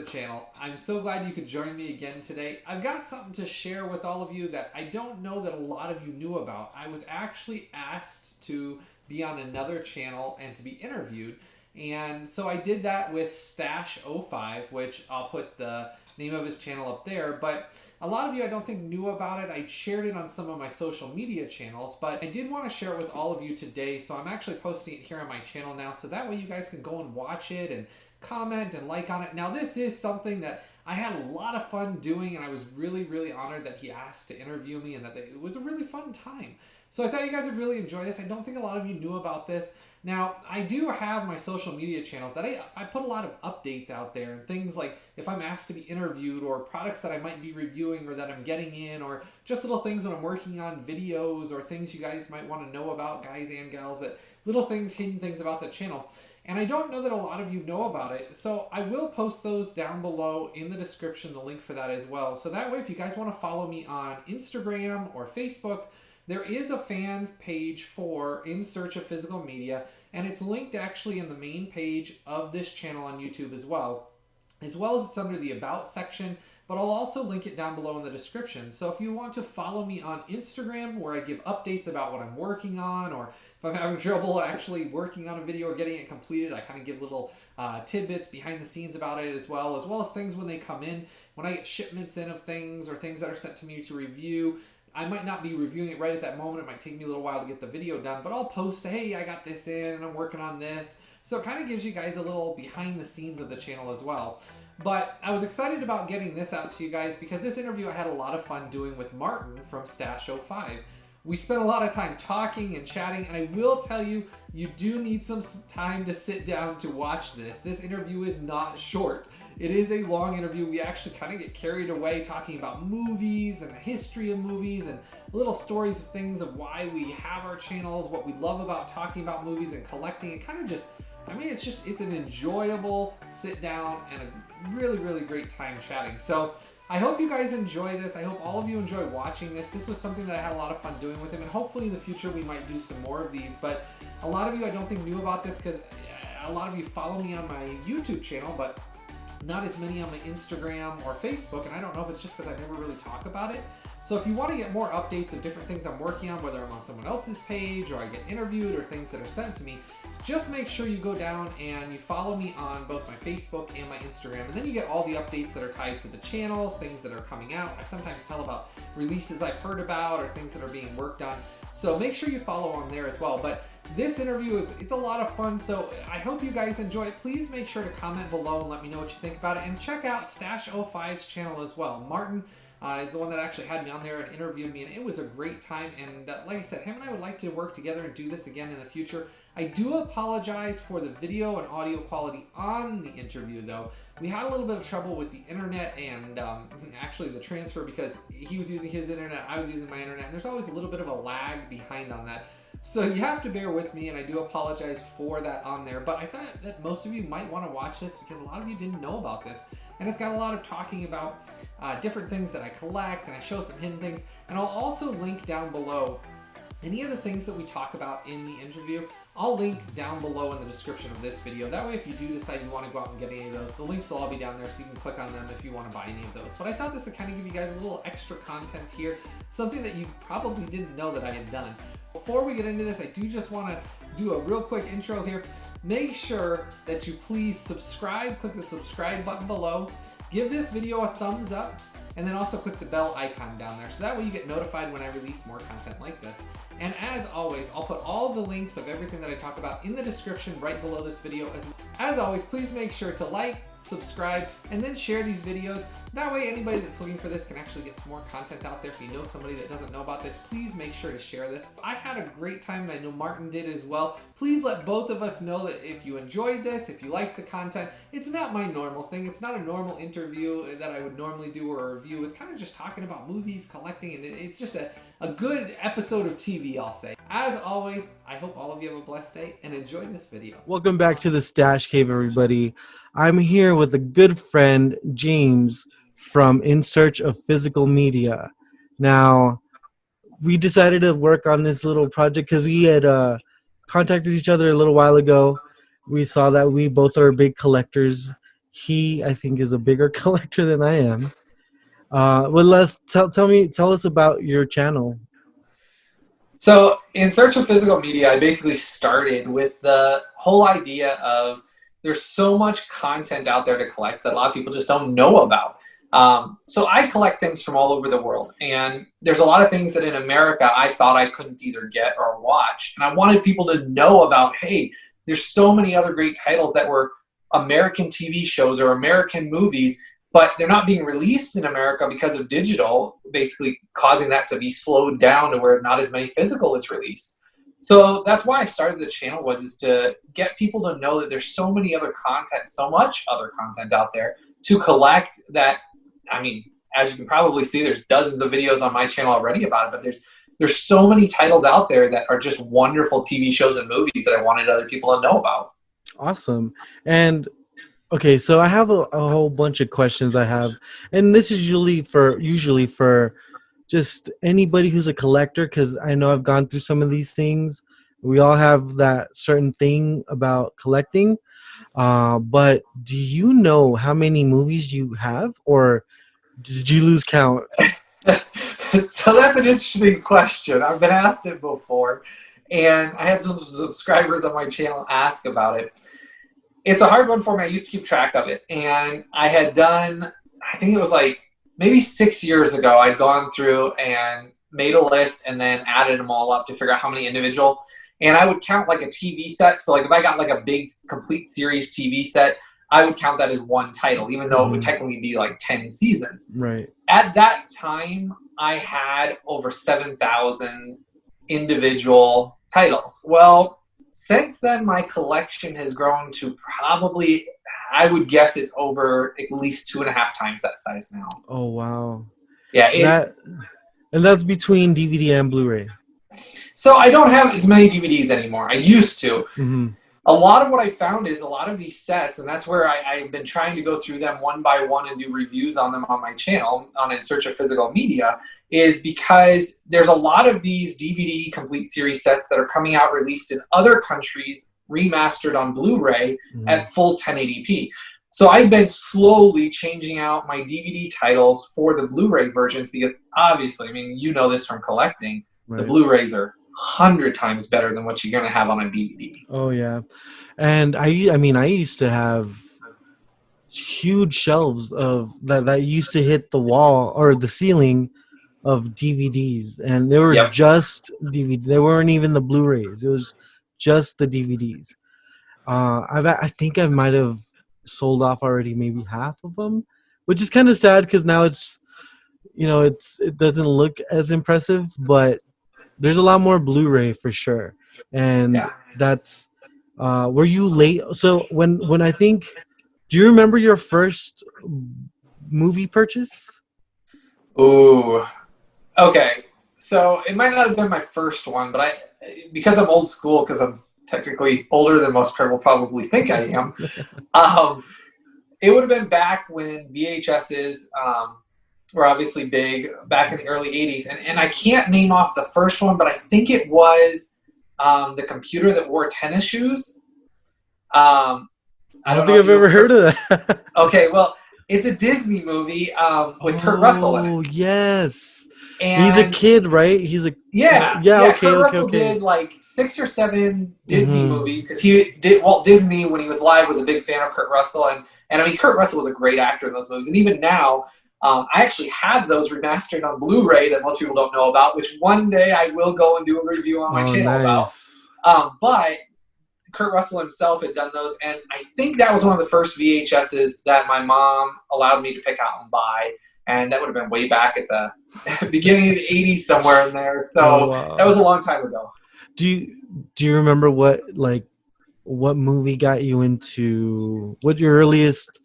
channel. I'm so glad you could join me again today. I've got something to share with all of you that I don't know that a lot of you knew about. I was actually asked to be on another channel and to be interviewed. And so I did that with Stash05, which I'll put the name of his channel up there. But a lot of you I don't think knew about it. I shared it on some of my social media channels, but I did want to share it with all of you today. So I'm actually posting it here on my channel now, so that way you guys can go and watch it and comment and like on it. Now this is something that I had a lot of fun doing, and I was really, really honored that he asked to interview me and that it was a really fun time. So I thought you guys would really enjoy this. I don't think a lot of you knew about this. Now, I do have my social media channels that I put a lot of updates out there, and things like if I'm asked to be interviewed, or products that I might be reviewing or that I'm getting in, or just little things when I'm working on videos, or things you guys might want to know about, guys and gals, that little things, hidden things about the channel. And I don't know that a lot of you know about it, so I will post those down below in the description, the link for that as well. So that way, if you guys want to follow me on Instagram or Facebook, there is a fan page for In Search of Physical Media, and it's linked actually in the main page of this channel on YouTube as well as it's under the About section, but I'll also link it down below in the description. So if you want to follow me on Instagram, where I give updates about what I'm working on, or if I'm having trouble actually working on a video or getting it completed, I kind of give little tidbits behind the scenes about it as well as things when they come in, when I get shipments in of things or things that are sent to me to review. I might not be reviewing it right at that moment. It might take me a little while to get the video done, but I'll post, hey, I got this in and I'm working on this. So it kind of gives you guys a little behind the scenes of the channel as well. But I was excited about getting this out to you guys because this interview I had a lot of fun doing with Martin from Stash05. We spent a lot of time talking and chatting, and I will tell you, you do need some time to sit down to watch this. This interview is not short. It is a long interview. We actually kind of get carried away talking about movies and the history of movies and little stories of things of why we have our channels, what we love about talking about movies and collecting. It kind of just, I mean, it's an enjoyable sit down and a really, really great time chatting. So I hope you guys enjoy this. I hope all of you enjoy watching this. This was something that I had a lot of fun doing with him, and hopefully in the future we might do some more of these. But a lot of you I don't think knew about this because a lot of you follow me on my YouTube channel, but not as many on my Instagram or Facebook, and I don't know if it's just because I never really talk about it. So if you want to get more updates of different things I'm working on, whether I'm on someone else's page or I get interviewed or things that are sent to me, just make sure you go down and you follow me on both my Facebook and my Instagram, and then you get all the updates that are tied to the channel, things that are coming out. I sometimes tell about releases I've heard about or things that are being worked on. So make sure you follow on there as well. But this interview it's a lot of fun, so I hope you guys enjoy it. Please make sure to comment below and let me know what you think about it, and check out Stash05's channel as well. Martin is the one that actually had me on there and interviewed me, and it was a great time. And like I said, him and I would like to work together and do this again in the future. I do apologize for the video and audio quality on the interview, though. We had a little bit of trouble with the internet and actually the transfer, because he was using his internet, I was using my internet, and there's always a little bit of a lag behind on that. So you have to bear with me, and I do apologize for that on there. But I thought that most of you might want to watch this because a lot of you didn't know about this. And it's got a lot of talking about different things that I collect, and I show some hidden things. And I'll also link down below any of the things that we talk about in the interview. I'll link down below in the description of this video. That way, if you do decide you want to go out and get any of those, the links will all be down there, so you can click on them if you want to buy any of those. But I thought this would kind of give you guys a little extra content here, something that you probably didn't know that I had done. Before we get into this, I do just want to do a real quick intro here. Make sure that you please subscribe, click the subscribe button below, give this video a thumbs up, and then also click the bell icon down there, so that way you get notified when I release more content like this. And as always, I'll put all the links of everything that I talk about in the description right below this video. As always, please make sure to like, subscribe, and then share these videos. That way anybody that's looking for this can actually get some more content out there. If you know somebody that doesn't know about this, please make sure to share this. I had a great time, and I know Martin did as well. Please let both of us know that if you enjoyed this, if you like the content. It's not my normal thing. It's not a normal interview that I would normally do or a review. It's kind of just talking about movies, collecting, and it's just a good episode of TV, I'll say. As always, I hope all of you have a blessed day and enjoy this video. Welcome back to the Stash Cave, everybody. I'm here with a good friend, James, from In Search of Physical Media. Now, we decided to work on this little project because we had contacted each other a little while ago. We saw that we both are big collectors, he, I think, is a bigger collector than I am. Well, tell us about your channel. So, in search of physical media, I basically started with the whole idea of there's so much content out there to collect that a lot of people just don't know about. So I collect things from all over the world, and there's a lot of things that in America I thought I couldn't either get or watch, and I wanted people to know about, hey, there's so many other great titles that were American TV shows or American movies, but they're not being released in America because of digital, basically causing that to be slowed down to where not as many physical is released. So that's why I started the channel, is to get people to know that there's so many other content, so much other content out there to collect that. I mean, as you can probably see, there's dozens of videos on my channel already about it, but there's so many titles out there that are just wonderful TV shows and movies that I wanted other people to know about. Awesome. And okay, so I have a whole bunch of questions I have, and this is usually for just anybody who's a collector, because I know I've gone through some of these things. We all have that certain thing about collecting. But do you know how many movies you have, or did you lose count? So that's an interesting question. I've been asked it before, and I had some subscribers on my channel ask about it. It's a hard one for me. I used to keep track of it, and I had done, I think it was like maybe 6 years ago, I'd gone through and made a list and then added them all up to figure out how many individual. And I would count like a TV set. So like if I got like a big complete series TV set, I would count that as one title, even though it would technically be like 10 seasons. Right. At that time, I had over 7,000 individual titles. Well, since then, my collection has grown to probably, I would guess it's over at least 2.5 times that size now. Oh, wow. Yeah. And that's between DVD and Blu-ray. So I don't have as many DVDs anymore. I used to. Mm-hmm. A lot of what I found is a lot of these sets, and that's where I've been trying to go through them one by one and do reviews on them on my channel on In Search of Physical Media, is because there's a lot of these DVD complete series sets that are coming out released in other countries, remastered on Blu-ray at full 1080p. So I've been slowly changing out my DVD titles for the Blu-ray versions because obviously, I mean, you know this from collecting, the Blu-rays are 100 times better than what you're going to have on a DVD. Oh, yeah. And I used to have huge shelves of that used to hit the wall or the ceiling of DVDs, and they were just DVD. They weren't even the Blu-rays. It was just the DVDs. I think I might have sold off already maybe half of them, which is kind of sad because now it's, it doesn't look as impressive, but there's a lot more Blu-ray for sure. And that's were you late? So when I think, do you remember your first movie purchase? Ooh, okay. So it might not have been my first one, but because I'm old school, because I'm technically older than most people probably think I am, it would have been back when VHSs were obviously big, back in the early 80s. And I can't name off the first one, but I think it was the computer that wore tennis shoes. I don't think I've ever heard of that. Okay, well, it's a Disney movie with Kurt Russell in it. Oh, yes. And he's a kid, right? He's a okay. Kurt Russell did like 6 or 7 Disney movies because Walt Disney, when he was live, was a big fan of Kurt Russell, and I mean Kurt Russell was a great actor in those movies, and even now, I actually have those remastered on Blu-ray that most people don't know about, which one day I will go and do a review on my channel about. But Kurt Russell himself had done those, and I think that was one of the first VHSs that my mom allowed me to pick out and buy. And that would have been way back at the beginning of the 80s, somewhere in there. So that was a long time ago. Do you remember what movie got you into, what your earliest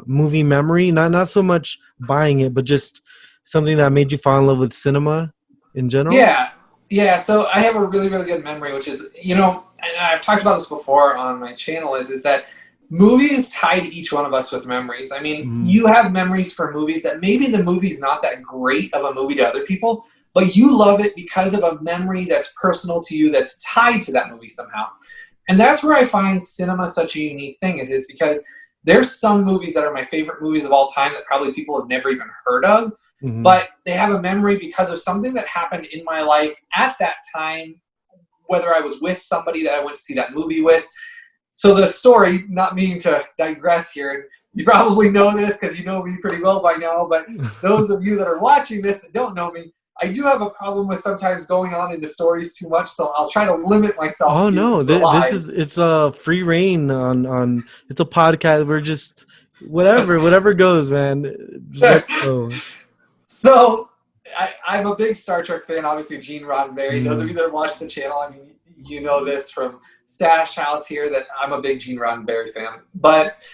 movie memory? Not so much buying it, but just something that made you fall in love with cinema in general? Yeah. So I have a really, really good memory, which is, and I've talked about this before on my channel, is that movies tie to each one of us with memories. I mean, you have memories for movies that maybe the movie's not that great of a movie to other people, but you love it because of a memory that's personal to you that's tied to that movie somehow. And that's where I find cinema such a unique thing is because there's some movies that are my favorite movies of all time that probably people have never even heard of, Mm-hmm. but they have a memory because of something that happened in my life at that time, whether I was with somebody that I went to see that movie with. So the story, not meaning to digress here, and you probably know this because you know me pretty well by now, but those of you that are watching this that don't know me, I do have a problem with sometimes going on into stories too much, so I'll try to limit myself. Oh no, it's a free reign on it's a podcast. We're just whatever goes, man. Just let it go. So I'm a big Star Trek fan, obviously Gene Roddenberry. Those of Mm. you that have watched the channel, I mean, you know this from Stash House here that I'm a big Gene Roddenberry fan. But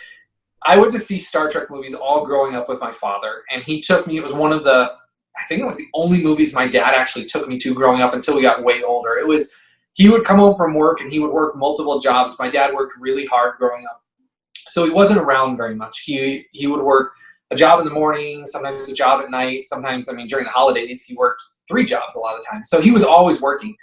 I went to see Star Trek movies all growing up with my father, and he took me. It was one of the, I think it was the only movies my dad actually took me to growing up until we got way older. It was, he would come home from work and he would work multiple jobs. My dad worked really hard growing up, so he wasn't around very much. He would work a job in the morning, sometimes a job at night, sometimes, I mean, during the holidays, he worked 3 jobs a lot of the time. So he was always working.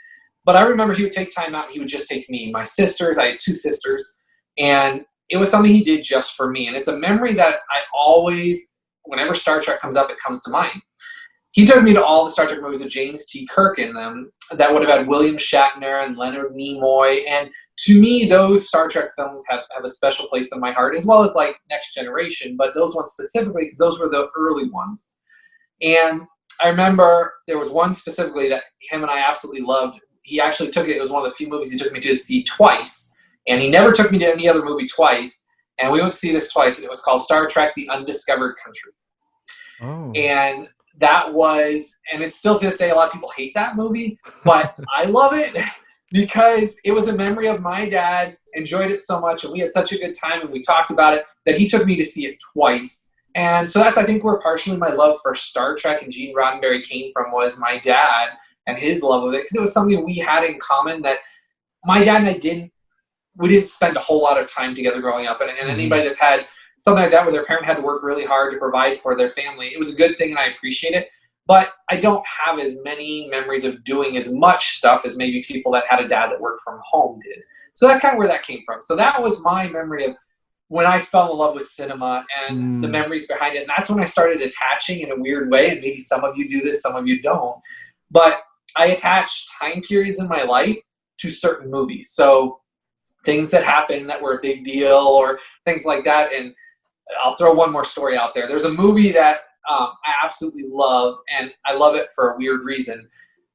But I remember he would take time out and he would just take me, my sisters, I had 2 sisters, and it was something he did just for me. And it's a memory that I always, whenever Star Trek comes up, it comes to mind. He took me to all the Star Trek movies with James T. Kirk in them that would have had William Shatner and Leonard Nimoy. And to me, those Star Trek films have a special place in my heart, as well as like Next Generation, but those ones specifically because those were the early ones. And I remember there was one specifically that him and I absolutely loved. He actually took it. It was one of the few movies he took me to see twice. And he never took me to any other movie twice. And we went to see this twice. And it was called Star Trek: The Undiscovered Country. Oh. And that was, and it's still to this day, a lot of people hate that movie, but I love it because it was a memory of my dad, enjoyed it so much, and we had such a good time, and we talked about it, that he took me to see it twice. And so that's, I think, where partially my love for Star Trek and Gene Roddenberry came from, was my dad and his love of it, because it was something we had in common that my dad and I didn't spend a whole lot of time together growing up. And anybody that's had something like that where their parent had to work really hard to provide for their family, it was a good thing and I appreciate it. But I don't have as many memories of doing as much stuff as maybe people that had a dad that worked from home did. So that's kind of where that came from. So that was my memory of when I fell in love with cinema and the memories behind it. And that's when I started attaching in a weird way. And maybe some of you do this, some of you don't. But I attach time periods in my life to certain movies. So things that happened that were a big deal or things like that. And I'll throw one more story out there. There's a movie that I absolutely love, and I love it for a weird reason.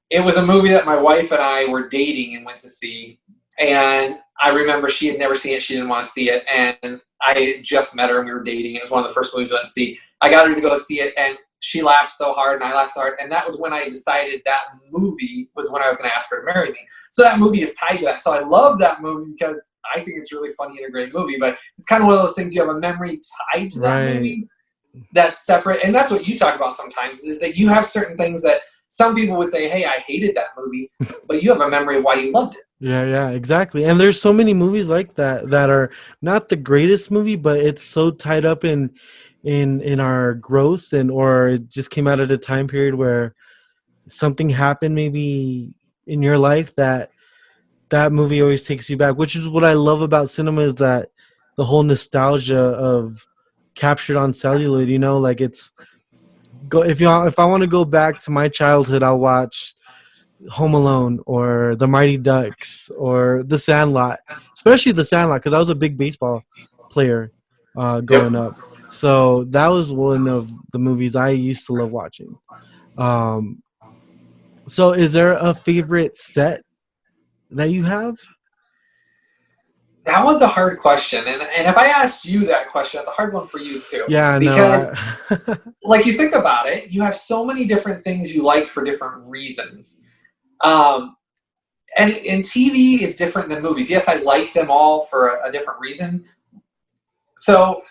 It was a movie that my wife and I were dating and went to see, and I remember she had never seen it. She didn't want to see it, and I had just met her and we were dating. It was one of the first movies I went to see. I got her to go see it, and she laughed so hard, and I laughed so hard, and that was when I decided that movie was when I was going to ask her to marry me. So that movie is tied to that. So I love that movie because I think it's really funny and a great movie, but it's kind of one of those things, you have a memory tied to that movie that's separate. And that's what you talk about sometimes, is that you have certain things that some people would say, hey, I hated that movie, but you have a memory of why you loved it. Yeah, exactly. And there's so many movies like that that are not the greatest movie, but it's so tied up in our growth, and or it just came out at a time period where something happened maybe in your life that movie always takes you back, which is what I love about cinema, is that the whole nostalgia of captured on celluloid, you know, like it's if I want to go back to my childhood, I'll watch Home Alone or The Mighty Ducks or The Sandlot, especially The Sandlot, because I was a big baseball player growing up. So that was one of the movies I used to love watching. So is there a favorite set that you have? That one's a hard question. And if I asked you that question, it's a hard one for you too. Yeah, because like, you think about it, you have so many different things you like for different reasons. And TV is different than movies. Yes, I like them all for a different reason. So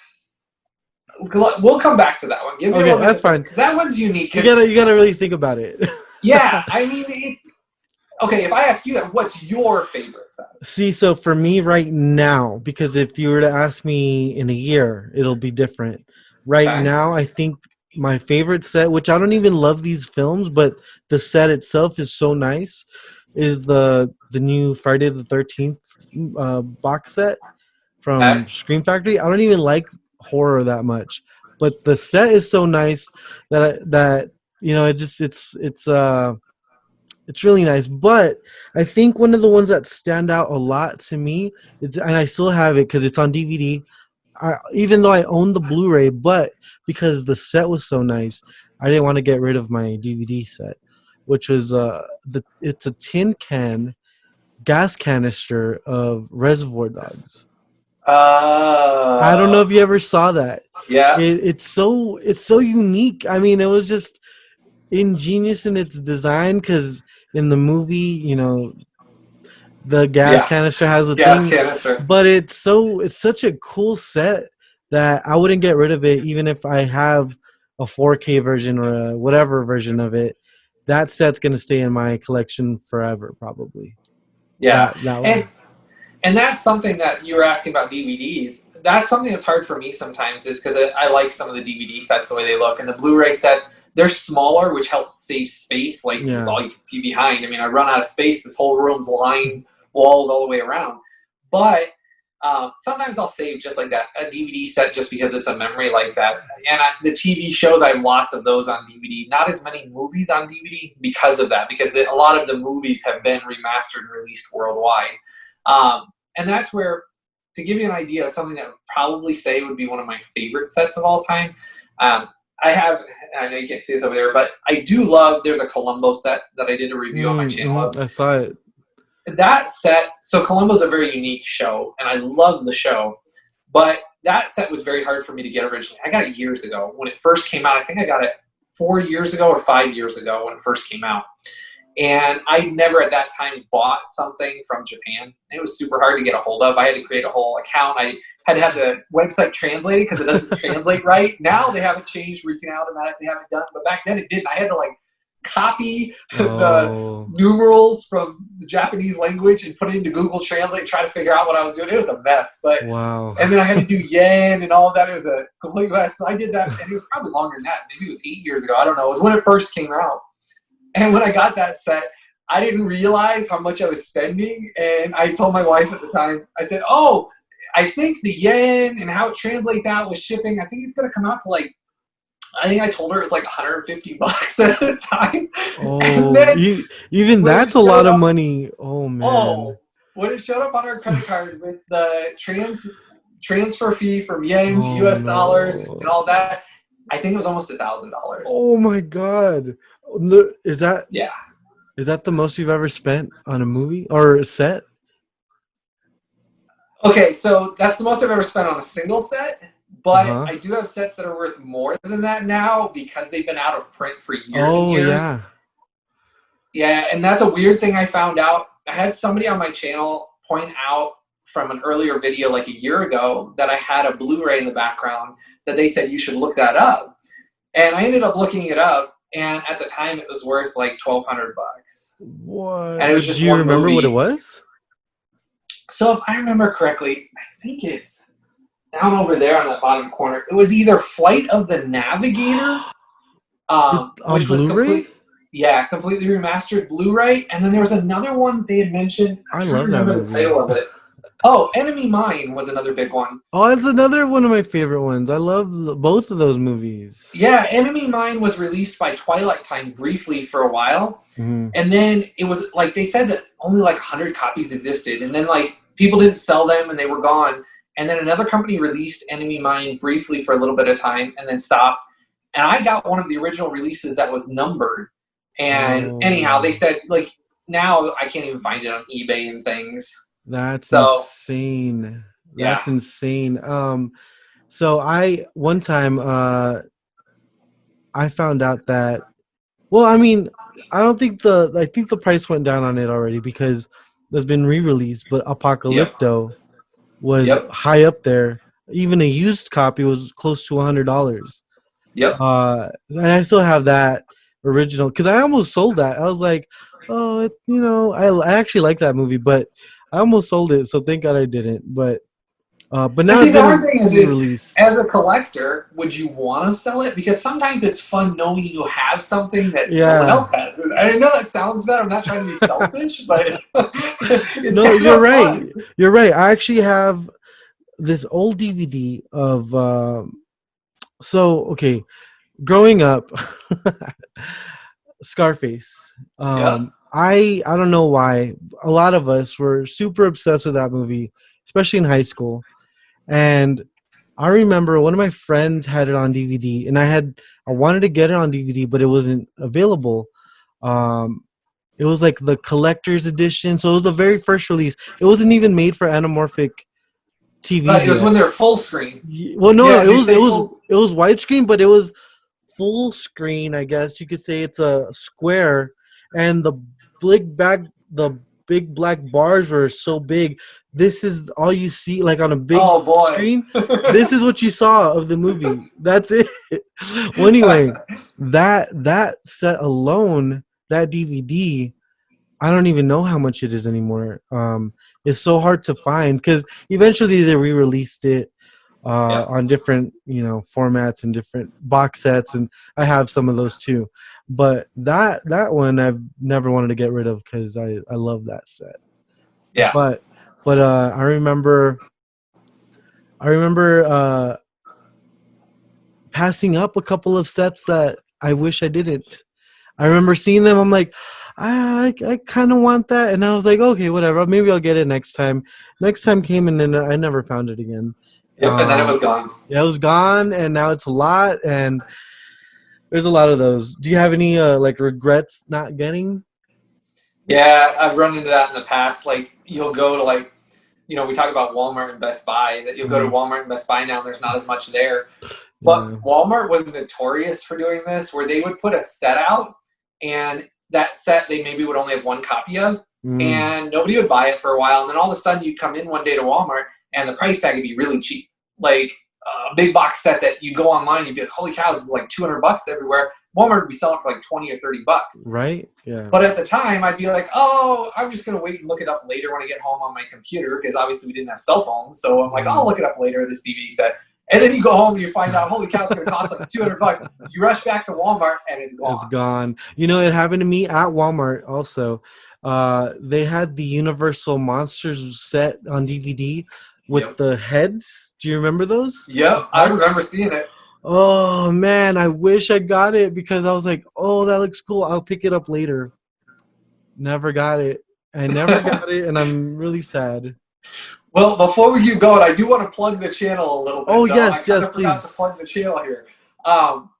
we'll come back to that one. Give me a little bit, that's fine. Because that one's unique. You gotta really think about it. Yeah, I mean, it's okay. If I ask you that, what's your favorite set? See, so for me right now, because if you were to ask me in a year, it'll be different. Right now, I think my favorite set, which I don't even love these films, but the set itself is so nice, is the new Friday the 13th box set from Scream Factory. I don't even like horror that much, but the set is so nice that it's really nice. But I think one of the ones that stand out a lot to me is, and I still have it because it's on DVD. Even though I own the Blu-ray, but because the set was so nice, I didn't want to get rid of my DVD set, which was it's a tin can gas canister of Reservoir Dogs. I don't know if you ever saw that. Yeah. It's so unique. I mean, it was just ingenious in its design because in the movie, the gas canister has a gas thing, canister. but it's such a cool set that I wouldn't get rid of it even if I have a 4K version or a whatever version of it. That set's gonna stay in my collection forever, probably. Yeah, that one. And that's something that you were asking about DVDs. That's something that's hard for me sometimes, is because I like some of the DVD sets the way they look, and the Blu-ray sets, they're smaller, which helps save space. Like all you can see behind. I mean, I run out of space. This whole room's lined, walls all the way around. But sometimes I'll save just like that, a DVD set, just because it's a memory like that. And the TV shows, I have lots of those on DVD. Not as many movies on DVD because of that, because a lot of the movies have been remastered and released worldwide. And that's where, to give you an idea of something that I would probably say would be one of my favorite sets of all time, I know you can't see this over there, but I do love, there's a Columbo set that I did a review on my channel. I saw it. That set, so Columbo's a very unique show, and I love the show, but that set was very hard for me to get originally. I got it years ago when it first came out. I think I got it 4 years ago or 5 years ago when it first came out. And I never at that time bought something from Japan. It was super hard to get a hold of. I had to create a whole account. I had to have the website translated because it doesn't translate right. Now they have it changed where you can automatically have it done. But back then it didn't. I had to copy the numerals from the Japanese language and put it into Google Translate and try to figure out what I was doing. It was a mess. But wow. And then I had to do yen and all of that. It was a complete mess. So I did that, and it was probably longer than that. Maybe it was 8 years ago. I don't know. It was when it first came out. And when I got that set, I didn't realize how much I was spending. And I told my wife at the time, I said, oh, I think the yen and how it translates out with shipping, I think it's going to come out to I think I told her it was $150 at the time. Oh, and then even that's a lot of money. Oh, man. Oh, when it showed up on our credit card with the transfer fee from yen to US dollars and all that, I think it was almost $1,000. Oh, my God. Is that the most you've ever spent on a movie or a set? Okay, so that's the most I've ever spent on a single set, but I do have sets that are worth more than that now because they've been out of print for years and years. Yeah, and that's a weird thing I found out. I had somebody on my channel point out from an earlier video a year ago that I had a Blu-ray in the background that they said you should look that up. And I ended up looking it up. And at the time, it was worth $1,200. What? And it was just Do you remember what it was? So if I remember correctly, I think it's down over there on that bottom corner. It was either Flight of the Navigator, which was completely remastered Blu-ray, and then there was another one they had mentioned. I love that movie. The title of it. Oh, Enemy Mine was another big one. Oh, it's another one of my favorite ones. I love both of those movies. Yeah, Enemy Mine was released by Twilight Time briefly for a while. And then it was they said that only 100 copies existed. And then people didn't sell them and they were gone. And then another company released Enemy Mine briefly for a little bit of time and then stopped. And I got one of the original releases that was numbered. And anyhow, they said now I can't even find it on eBay and things. That's insane. That's insane. So one time I found out that, well, I mean, I think the price went down on it already because it's been re-released, but Apocalypto was high up there. Even a used copy was close to $100. Yep. And I still have that original because I almost sold that. I was like, oh, I actually like that movie, but I almost sold it, so thank God I didn't. But now the hard thing is, as a collector, would you want to sell it? Because sometimes it's fun knowing you have something that no one else has. I know that sounds bad. I'm not trying to be selfish, but no, you're right. You're right. I actually have this old DVD of okay, growing up, Scarface. Yeah. I don't know why a lot of us were super obsessed with that movie, especially in high school. And I remember one of my friends had it on DVD, and I wanted to get it on DVD, but it wasn't available. Um, it was like the collector's edition, so it was the very first release. It wasn't even made for anamorphic TVs It was yet. when they're full screen. Well, no, Yeah, they full. it was widescreen, but it was full screen. I guess you could say it's a square, and the big black bars were so big. This is all you see, like on a big Oh boy. screen. This is what you saw of the movie. That's it. Well, anyway, that set alone, that DVD, I don't even know how much it is anymore. It's so hard to find because eventually they re-released it Yeah. on different formats and different box sets, and I have some of those too. But that one I've never wanted to get rid of because I love that set. Yeah. But I remember passing up a couple of sets that I wish I didn't. I remember seeing them. I'm like, I kind of want that, and I was like, okay, whatever. Maybe I'll get it next time. Next time came, and then I never found it again. Yep. And then it was gone. Yeah, it was gone, and now it's a lot, and there's a lot of those. Do you have any like regrets not getting? Yeah, I've run into that in the past. Like you'll go to we talk about Walmart and Best Buy. That you'll go to Walmart and Best Buy now, and there's not as much there. But Yeah. Walmart was notorious for doing this, where they would put a set out, and that set they maybe would only have one copy of, and nobody would buy it for a while. And then all of a sudden, you'd come in one day to Walmart, and the price tag would be really cheap, like a big box set that you go online, you'd be like, "Holy cow, this is like $200 everywhere." Walmart would be selling for like $20 or $30. Right? Yeah. But at the time, I'd be like, "Oh, I'm just gonna wait and look it up later when I get home on my computer," because obviously we didn't have cell phones. So I'm like, "I'll look it up later." This DVD set. And then you go home and you find out, holy cow, it's going to cost like $200. You rush back to Walmart and it's gone. It's gone. It happened to me at Walmart also. They had the Universal Monsters set on DVD with the heads. Do you remember those? Yep, I remember seeing it. Oh, man, I wish I got it because I was like, oh, that looks cool. I'll pick it up later. Never got it. I never got it, and I'm really sad. Well, before we keep going, I do want to plug the channel a little bit. Oh, though. yes, I yes, forgot please. to plug the channel here.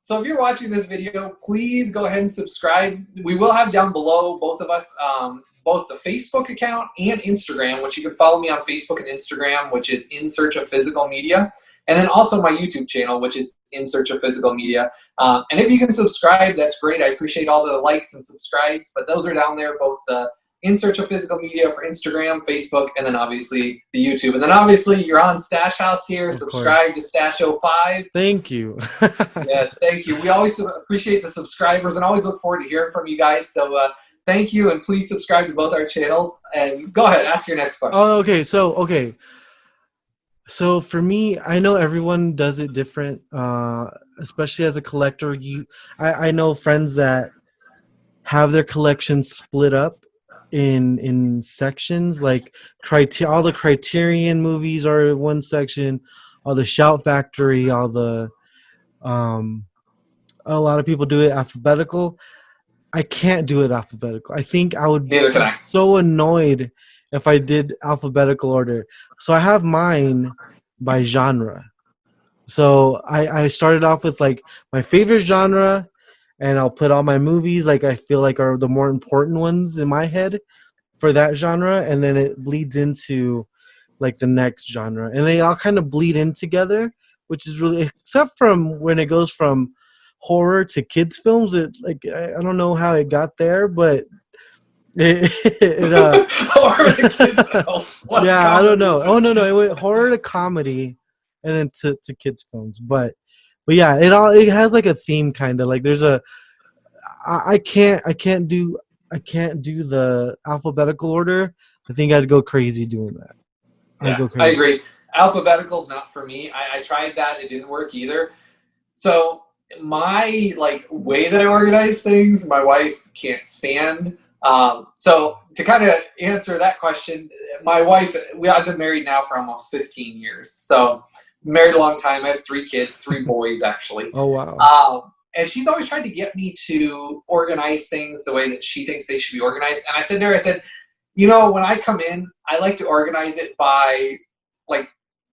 So if you're watching this video, please go ahead and subscribe. We will have down below, both of us, both the Facebook account and Instagram, which you can follow me on Facebook and Instagram, which is In Search of Physical Media. And then also my YouTube channel, which is In Search of Physical Media. And if you can subscribe, that's great. I appreciate all the likes and subscribes, but those are down there, both the In Search of Physical Media for Instagram, Facebook, and then obviously the YouTube. And then obviously you're on Stash House here. Subscribe to Stash 05. Thank you. Yes, thank you. We always appreciate the subscribers and always look forward to hearing from you guys. So thank you, and please subscribe to both our channels. And go ahead, ask your next question. Oh, okay. So for me, I know everyone does it different, especially as a collector. I know friends that have their collections split up in sections, like all the Criterion movies are in one section, all the Shout Factory, all the a lot of people do it alphabetical. I can't do it alphabetical. I think I would be so annoyed if I did alphabetical order. So I have mine by genre. So I started off with like my favorite genre, and I'll put all my movies like I feel like are the more important ones in my head for that genre, and then it bleeds into like the next genre, and they all kind of bleed in together, which is really, except from when it goes from horror to kids films. It like I don't know how it got there, but horror to kids films. Yeah, I don't know. Oh no, it went horror to comedy, and then to kids films. But yeah, it has like a theme, kind of like there's a I can't do the alphabetical order. I think I'd go crazy doing that. Yeah, I agree. Alphabetical's not for me. I tried that. It didn't work either. So my way that I organize things, my wife can't stand. So to kind of answer that question, my wife, I've been married now for almost 15 years. So married a long time. I have 3 kids, 3 boys actually. Oh, wow. And she's always tried to get me to organize things the way that she thinks they should be organized. And I said to her, I said, you know, when I come in, I like to organize it by like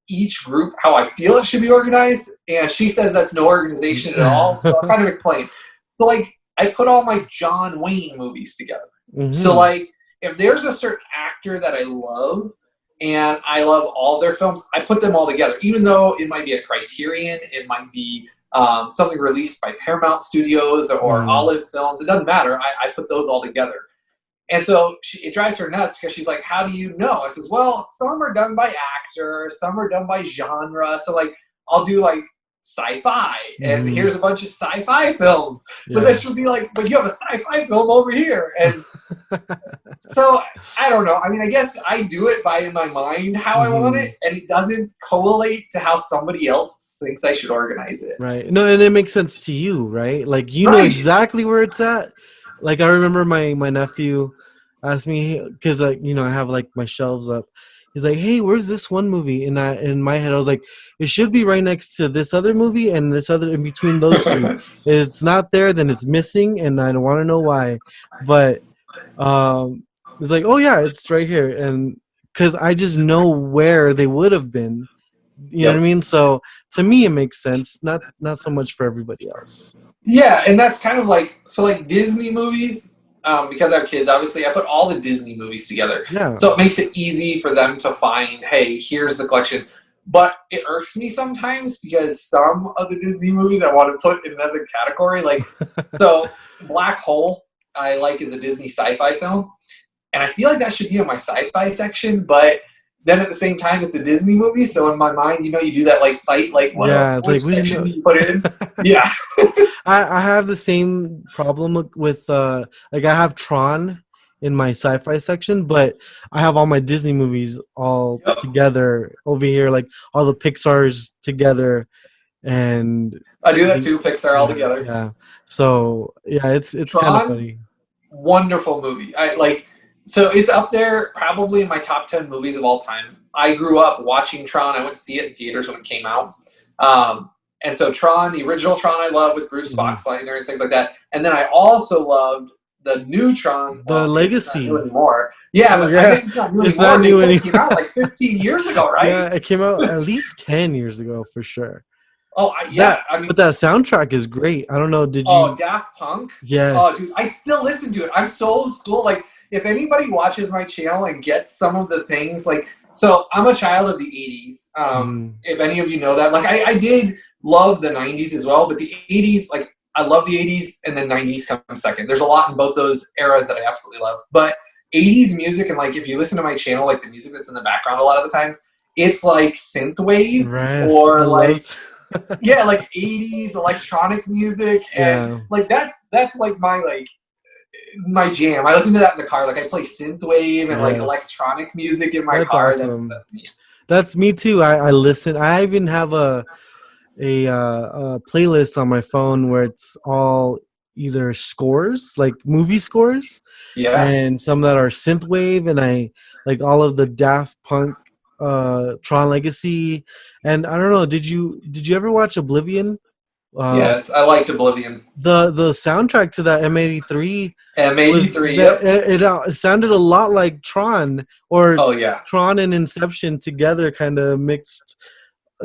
each group how I feel it should be organized. And she says that's no organization at all. So I'll kind of explain. So like I put all my John Wayne movies together. Mm-hmm. So like if there's a certain actor that I love and I love all their films, I put them all together. Even though it might be a Criterion, it might be something released by Paramount Studios or Olive Films. It doesn't matter. I put those all together. And so it drives her nuts because she's like, how do you know? I says, well, some are done by actor, some are done by genre. So like I'll do like sci-fi and here's a bunch of sci-fi films. Yeah. But then she'll be like, but you have a sci-fi film over here. And so I don't know. I mean, I guess I do it by in my mind how I want it, and it doesn't correlate to how somebody else thinks I should organize it. Right. No, and it makes sense to you, right? Like you know exactly where it's at. Like I remember my nephew asked me, because like, you know, I have like my shelves up. He's like, hey, where's this one movie? And in my head I was like, it should be right next to this other movie and this other, in between those two. If it's not there, then it's missing, and I don't want to know why. But it's like, oh yeah, it's right here. And because I just know where they would have been. You know what I mean? So to me it makes sense, not so much for everybody else. Yeah, and that's kind of like, so like Disney movies, because I have kids, obviously, I put all the Disney movies together. Yeah. So it makes it easy for them to find, hey, here's the collection. But it irks me sometimes because some of the Disney movies I want to put in another category. Like, so Black Hole, I like is a Disney sci-fi film. And I feel like that should be in my sci-fi section, but then at the same time, it's a Disney movie, so in my mind, you know, you do that like fight, like what section do you put it in? Yeah. I have the same problem with like I have Tron in my sci-fi section, but I have all my Disney movies all together over here, like all the Pixar's together, and I do that too, Pixar all together. Yeah. So yeah, it's kind of funny. Wonderful movie. So it's up there probably in my top 10 movies of all time. I grew up watching Tron. I went to see it in theaters when it came out. And so Tron, the original Tron I love with Bruce Boxleitner and things like that. And then I also loved the new Tron. The Legacy. It's not new anymore. Yeah, but I guess it's not new anymore. Not new anymore. It came out like 15 years ago, right? Yeah, it came out at least 10 years ago for sure. Oh, yeah. I mean, but that soundtrack is great. I don't know. Did you? Oh, Daft Punk? Yes. Oh, dude, I still listen to it. I'm so old school. Like, if anybody watches my channel and gets some of the things, like, so I'm a child of the 80s. If any of you know that, like, I did love the 90s as well, but the 80s, like, I love the 80s, and then 90s come second. There's a lot in both those eras that I absolutely love. But 80s music, and, like, if you listen to my channel, like, the music that's in the background a lot of the times, it's, like, synthwave or, like, yeah, like, 80s electronic music. And, like, that's, like, my jam. I listen to that in the car. Like I play synthwave and like electronic music in my car. Awesome. That's me. That's me too. I listen. I even have a playlist on my phone where it's all either scores, like movie scores, and some that are synthwave, and I like all of the Daft Punk, Tron Legacy, and I don't know. Did you ever watch Oblivion? Yes, I liked Oblivion. The soundtrack to that M83. It sounded a lot like Tron, or Tron and Inception together, kind of mixed.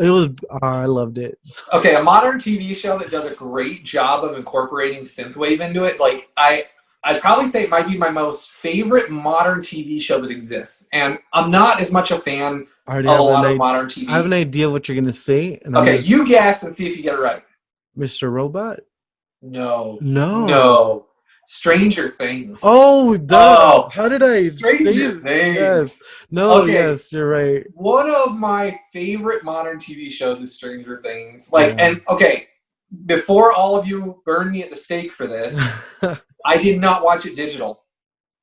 It was I loved it. Okay, a modern TV show that does a great job of incorporating synthwave into it. Like I'd probably say it might be my most favorite modern TV show that exists, and I'm not as much a fan of a lot of modern TV. I have an idea what you're gonna say. And okay, you guess and see if you get it right. Mr. Robot? No. Stranger Things. Oh, duh. Oh, how did I Stranger Things. Yes. No, okay. Yes, you're right. One of my favorite modern TV shows is Stranger Things. And okay, before all of you burn me at the stake for this, I did not watch it digital.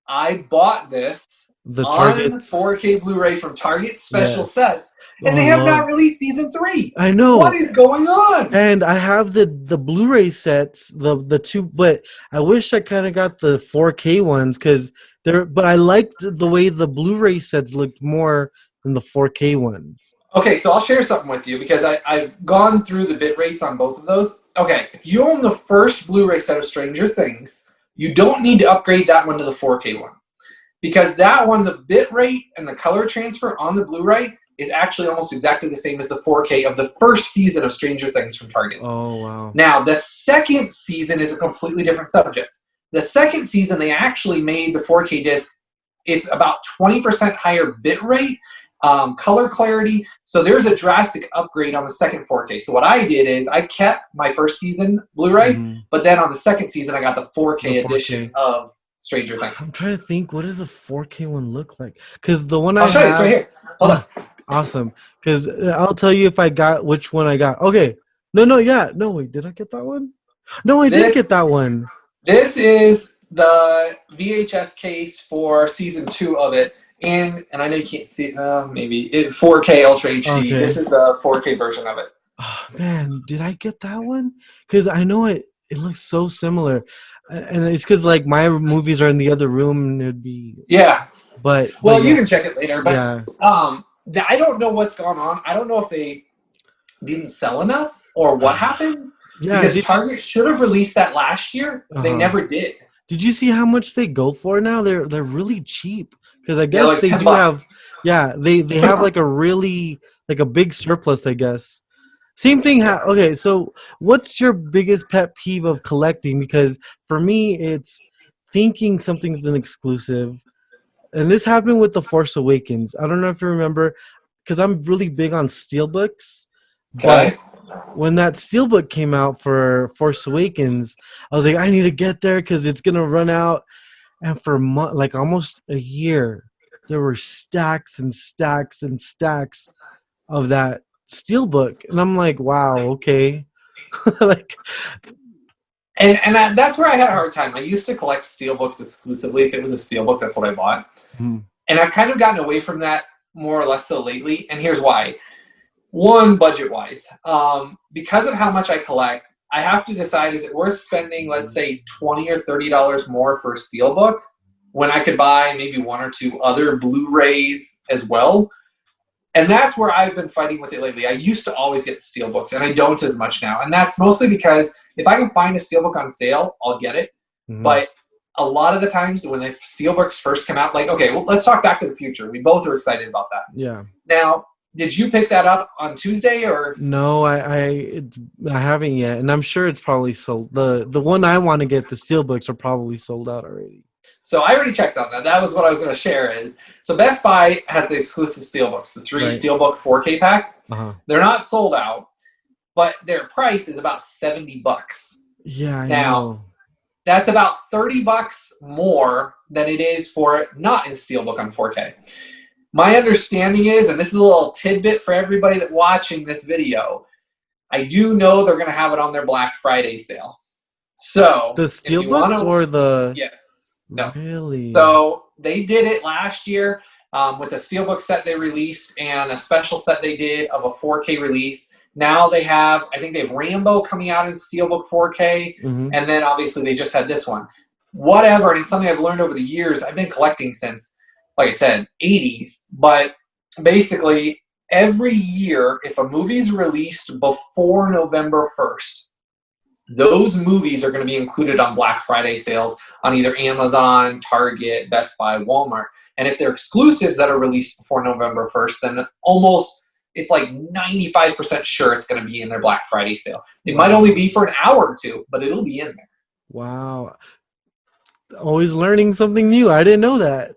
I bought this The on Targets. 4K Blu-ray from Target special Yes. sets, and Oh they have not Lord. released season 3. I know. What is going on? And I have the Blu-ray sets, the two, but I wish I kind of got the 4K ones because they're. But I liked the way the Blu-ray sets looked more than the 4K ones. Okay, so I'll share something with you because I've gone through the bit rates on both of those. Okay, if you own the first Blu-ray set of Stranger Things, you don't need to upgrade that one to the 4K one. Because that one, the bit rate and the color transfer on the Blu-ray is actually almost exactly the same as the 4K of the first season of Stranger Things from Target. Oh, wow. Now, the second season is a completely different subject. The second season, they actually made the 4K disc. It's about 20% higher bit rate, color clarity. So there's a drastic upgrade on the second 4K. So what I did is I kept my first season Blu-ray, but then on the second season, I got the 4K edition of Stranger Things. I'm trying to think, what does the 4K one look like? Because the one I'll show you. It's right here. Hold on. Awesome. Because I'll tell you if I got which one I got. Okay. No, wait, did I get that one? No, I did get that one. This is the VHS case for season 2 of it. And I know you can't see it, maybe 4K Ultra HD. Okay. This is the 4K version of it. Oh, man, did I get that one? Because I know it looks so similar. And it's because like my movies are in the other room and it'd be but you can check it later. But I don't know what's going on. I don't know if they didn't sell enough or what happened. Because Target should have released that last year. They never did. Did you see how much they go for now? They're really cheap because I guess they do have they have like a really like a big surplus, I guess. Same thing. Okay, so what's your biggest pet peeve of collecting? Because for me, it's thinking something's an exclusive. And this happened with The Force Awakens. I don't know if you remember, because I'm really big on Steelbooks. Okay. But when that Steelbook came out for Force Awakens, I was like, I need to get there because it's going to run out. And for like almost a year, there were stacks and stacks and stacks of that Steelbook, and I'm like, wow, okay. Like, and that's where I had a hard time. I used to collect Steelbooks exclusively. If it was a Steelbook, that's what I bought. And I've kind of gotten away from that more or less so lately, and here's why. One, budget-wise. Because of how much I collect, I have to decide, is it worth spending, let's say, $20 or $30 more for a Steelbook when I could buy maybe one or two other Blu-rays as well? And that's where I've been fighting with it lately. I used to always get the Steelbooks, and I don't as much now. And that's mostly because if I can find a Steelbook on sale, I'll get it. But a lot of the times when the Steelbooks first come out, like, okay, well, let's talk Back to the Future. We both are excited about that. Yeah. Now, did you pick that up on Tuesday or? No, I haven't yet, and I'm sure it's probably sold. The one I want to get, the Steelbooks, are probably sold out already. So I already checked on that. That was what I was going to share is, so Best Buy has the exclusive Steelbooks, the 3 Steelbook 4K pack. They're not sold out, but their price is about $70. Yeah, I know. That's about $30 more than it is for it not in Steelbook on 4K. My understanding is, and this is a little tidbit for everybody that's watching this video, I do know they're going to have it on their Black Friday sale. So the Steelbooks or the... Yes. No. Really? So they did it last year with a Steelbook set they released and a special set they did of a 4K release. Now they have, I think they have Rambo coming out in Steelbook 4K, and then obviously they just had this one. Whatever, and it's something I've learned over the years. I've been collecting since, like I said, 80s. But basically, every year, if a movie's released before November 1st, those movies are going to be included on Black Friday sales on either Amazon, Target, Best Buy, Walmart. And if they're exclusives that are released before November 1st, then it's like 95% sure it's going to be in their Black Friday sale. It might only be for an hour or two, but it'll be in there. Wow. Always learning something new. I didn't know that.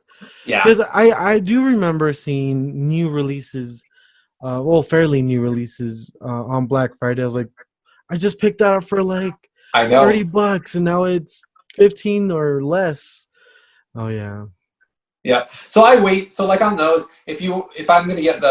Yeah. Because I do remember seeing new releases, fairly new releases on Black Friday. I was like, I just picked that up for like $30 and now it's 15 or less. Oh yeah. Yeah. So I wait. So like on those, if I'm going to get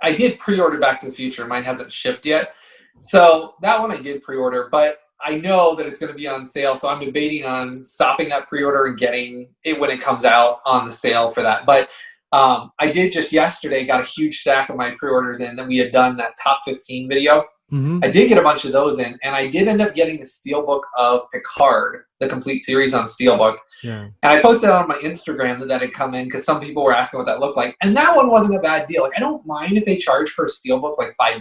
I did pre-order Back to the Future. Mine hasn't shipped yet. So that one I did pre-order, but I know that it's going to be on sale, so I'm debating on stopping that pre-order and getting it when it comes out on the sale for that. But I did just yesterday got a huge stack of my pre-orders in that we had done that top 15 video. Mm-hmm. I did get a bunch of those in, and I did end up getting the Steelbook of Picard, the complete series on Steelbook. Yeah. And I posted on my Instagram that had come in because some people were asking what that looked like. And that one wasn't a bad deal. Like, I don't mind if they charge for a Steelbook like $5.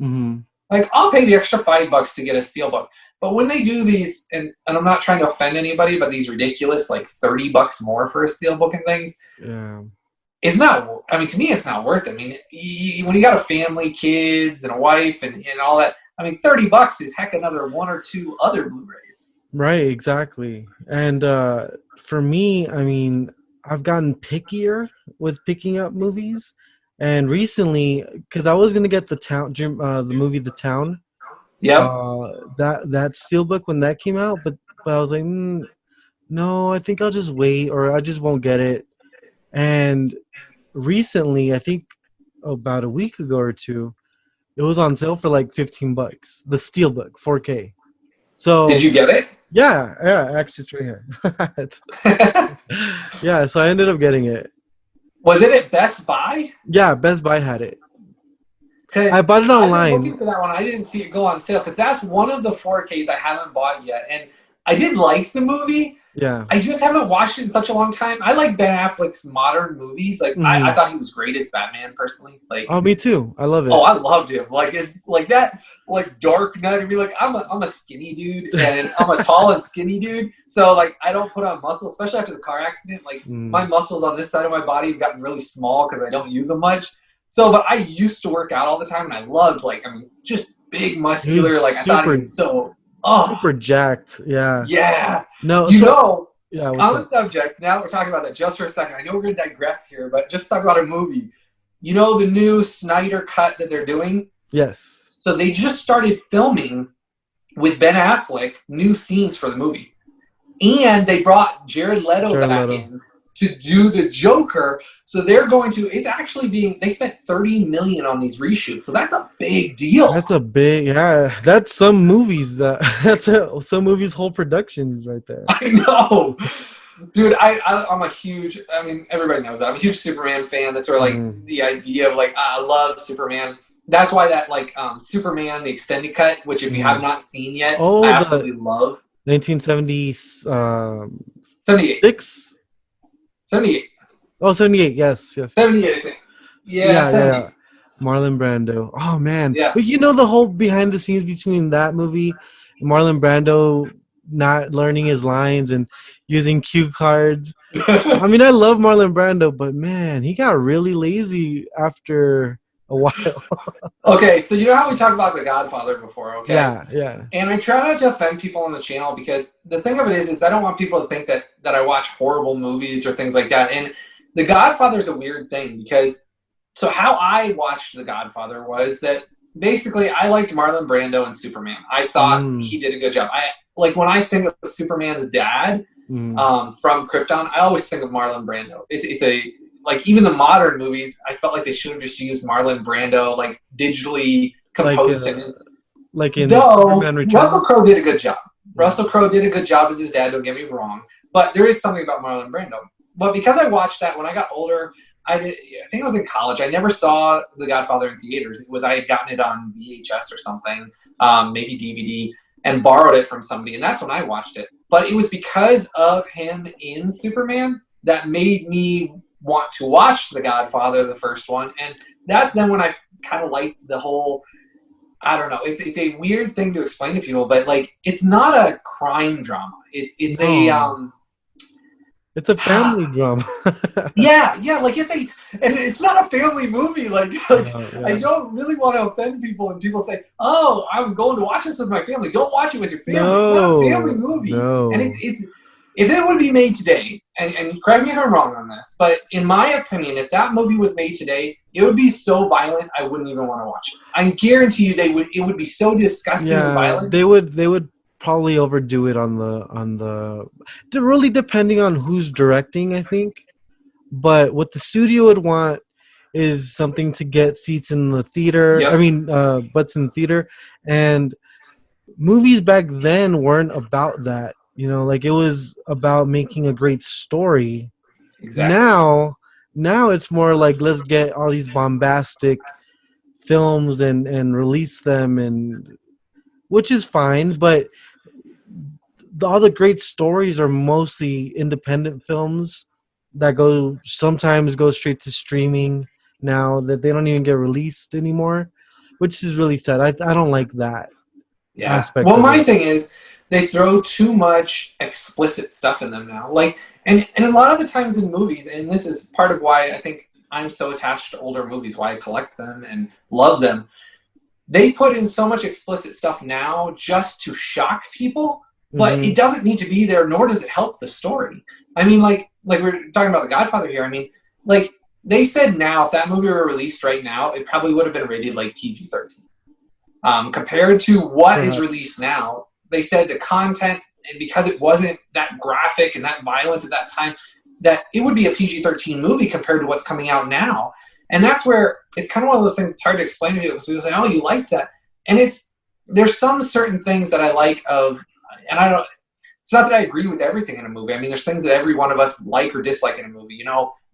Mm-hmm. Like, I'll pay the extra $5 to get a Steelbook. But when they do these, and I'm not trying to offend anybody, but these ridiculous, like $30 more for a Steelbook and things, yeah, it's not, I mean, to me, it's not worth it. I mean, when you got a family, kids, and a wife, and all that, I mean, $30 is heck another one or two other Blu-rays. Right, exactly. And for me, I mean, I've gotten pickier with picking up movies. And recently, because I was gonna get the movie The Town. Yep. That Steelbook when that came out, but I was like, no, I think I'll just wait, or I just won't get it. And recently, I think about a week ago or two, it was on sale for like $15. The Steelbook 4K. So did you get it? Yeah, actually it's right here. Yeah, so I ended up getting it. Was it at Best Buy? Yeah, Best Buy had it. I bought it online. I've been looking for that one. I didn't see it go on sale because that's one of the 4Ks I haven't bought yet. And I did like the movie. Yeah. I just haven't watched it in such a long time. I like Ben Affleck's modern movies. Like I thought he was great as Batman personally. Like, oh, me too. I love it. Oh, I loved him. Like it's like that, like Dark Knight. I mean, like I'm a skinny dude and I'm a tall and skinny dude. So like I don't put on muscle, especially after the car accident. Like my muscles on this side of my body have gotten really small because I don't use them much. So, but I used to work out all the time, and I loved just big muscular. Like I thought he was so super jacked. Yeah. Yeah. No. Yeah. On the subject, now that we're talking about that just for a second, I know we're going to digress here, but just talk about a movie. You know the new Snyder cut that they're doing? Yes. So they just started filming with Ben Affleck new scenes for the movie. And they brought Jared Leto back in to do the Joker. So they're going to, it's actually they spent $30 million on these reshoots. So that's a big deal. That's a big, that's some movies some movies' whole productions right there. I know. Dude, I'm a huge, I mean, everybody knows that. I'm a huge Superman fan. That's where, like, the idea of, like, I love Superman. That's why that, like, Superman, the extended cut, which if you have not seen yet, I absolutely love. 1970, 78. 78. Oh, 78, yes. 78, I think. Yeah. Marlon Brando. Oh, man. Yeah. But you know the whole behind the scenes between that movie, Marlon Brando not learning his lines and using cue cards. I mean, I love Marlon Brando, but man, he got really lazy after a while. Okay, so you know how we talked about The Godfather before, okay? Yeah. And I try not to offend people on the channel because the thing of it is I don't want people to think that I watch horrible movies or things like that. And The Godfather is a weird thing because, so how I watched The Godfather was that basically I liked Marlon Brando and Superman. I thought he did a good job. Like when I think of Superman's dad from Krypton, I always think of Marlon Brando. It's a, like, even the modern movies, I felt like they should have just used Marlon Brando, like, digitally composed him. Like in Superman Returns. Russell Crowe did a good job. Russell Crowe did a good job as his dad, don't get me wrong. But there is something about Marlon Brando. But because I watched that when I got older, I think I was in college. I never saw The Godfather in theaters. I had gotten it on VHS or something, maybe DVD, and borrowed it from somebody. And that's when I watched it. But it was because of him in Superman that made me want to watch The Godfather, the first one. And that's then when I kind of liked the whole, I don't know, it's a weird thing to explain to people, but like it's not a crime drama. It's a family drama. yeah, like and it's not a family movie. Like I don't really want to offend people when people say, "Oh, I'm going to watch this with my family." Don't watch it with your family. It's not a family movie. No. And it's if it would be made today, and correct me if I'm wrong on this, but in my opinion, if that movie was made today, it would be so violent I wouldn't even want to watch it. I guarantee you it would be so disgusting and violent. They would probably overdo it on the really depending on who's directing, I think. But what the studio would want is something to get seats in the theater. Yep. I mean, butts in the theater, and movies back then weren't about that. Like it was about making a great story. Exactly. Now it's more like let's get all these bombastic films and release them, and which is fine, but all the great stories are mostly independent films that sometimes go straight to streaming now, that they don't even get released anymore, which is really sad. I don't like that Yeah. aspect Well, of my it. thing is they throw too much explicit stuff in them now. Like, and a lot of the times in movies, and this is part of why I think I'm so attached to older movies, why I collect them and love them. They put in so much explicit stuff now just to shock people, but Mm-hmm. it doesn't need to be there, nor does it help the story. I mean, like we're talking about The Godfather here. I mean, like they said now, if that movie were released right now, it probably would have been rated like PG-13. Compared to what is Perhaps. released now, they said the content, and because it wasn't that graphic and that violent at that time, that it would be a PG-13 movie compared to what's coming out now. And that's where it's kind of one of those things it's hard to explain to people, because people say, oh, you like that. And there's some certain things that I like of, and I don't, it's not that I agree with everything in a movie. I mean, there's things that every one of us like or dislike in a movie.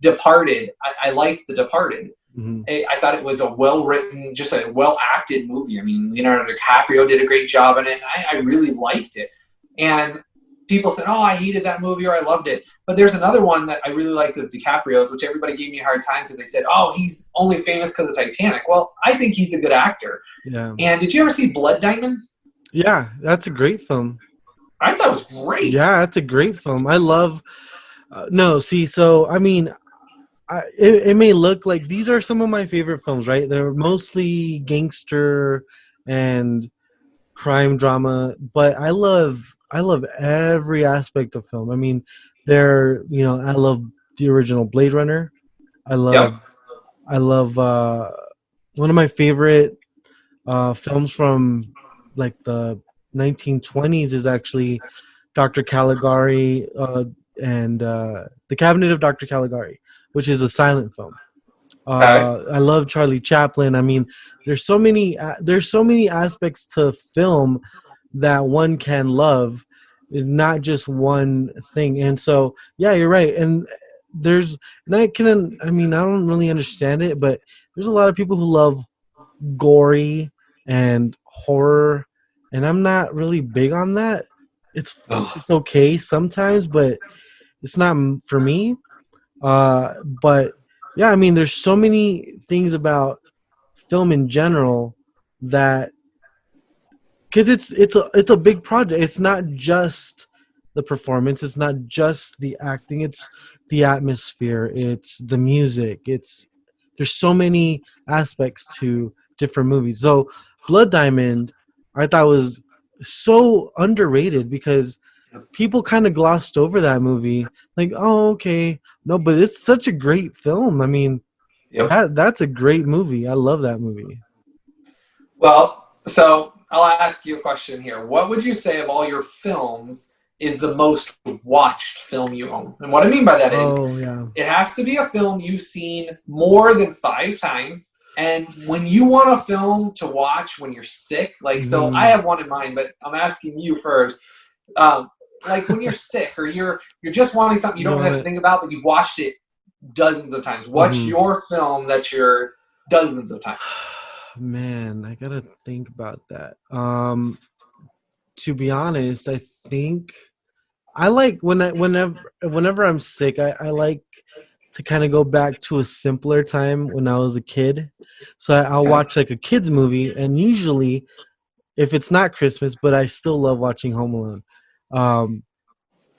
Departed, I liked The Departed. Mm-hmm. I thought it was a well-written, just a well-acted movie. I mean, Leonardo DiCaprio did a great job in it. I really liked it. And people said, oh, I hated that movie or I loved it. But there's another one that I really liked of DiCaprio's, which everybody gave me a hard time because they said, oh, he's only famous because of Titanic. Well, I think he's a good actor. Yeah. And did you ever see Blood Diamond? Yeah, that's a great film. I thought it was great. Yeah, that's a great film. I love. No, see, so I mean, it may look like these are some of my favorite films, right? They're mostly gangster and crime drama, but I love every aspect of film. I mean, I love the original Blade Runner. I Yep. love one of my favorite films from like the 1920s is actually Dr. Caligari and The Cabinet of Dr. Caligari, which is a silent film. Okay. I love Charlie Chaplin. I mean, there's so many aspects to film that one can love, not just one thing. And so, yeah, you're right. And I mean, I don't really understand it, but there's a lot of people who love gory and horror, and I'm not really big on that. It's okay sometimes, but it's not for me. But yeah, I mean, there's so many things about film in general that, because it's a big project. It's not just the performance. It's not just the acting. It's the atmosphere. It's the music. There's so many aspects to different movies. So Blood Diamond, I thought was so underrated because people kind of glossed over that movie. Like, oh, okay, no, but it's such a great film. I mean, Yep. that's a great movie. I love that movie. Well, so I'll ask you a question here. What would you say of all your films is the most watched film you own? And what I mean by that is Oh yeah. it has to be a film you've seen more than 5 times. And when you want a film to watch when you're sick, like, so I have one in mind, but I'm asking you first. Like when you're sick or you're just wanting something you don't have to think about, but you've watched it dozens of times. What's your film that you're dozens of times? Man, I gotta think about that. To be honest, I think I like whenever I'm sick, I like to kind of go back to a simpler time when I was a kid. So I'll watch like a kids movie, and usually, if it's not Christmas, but I still love watching Home Alone.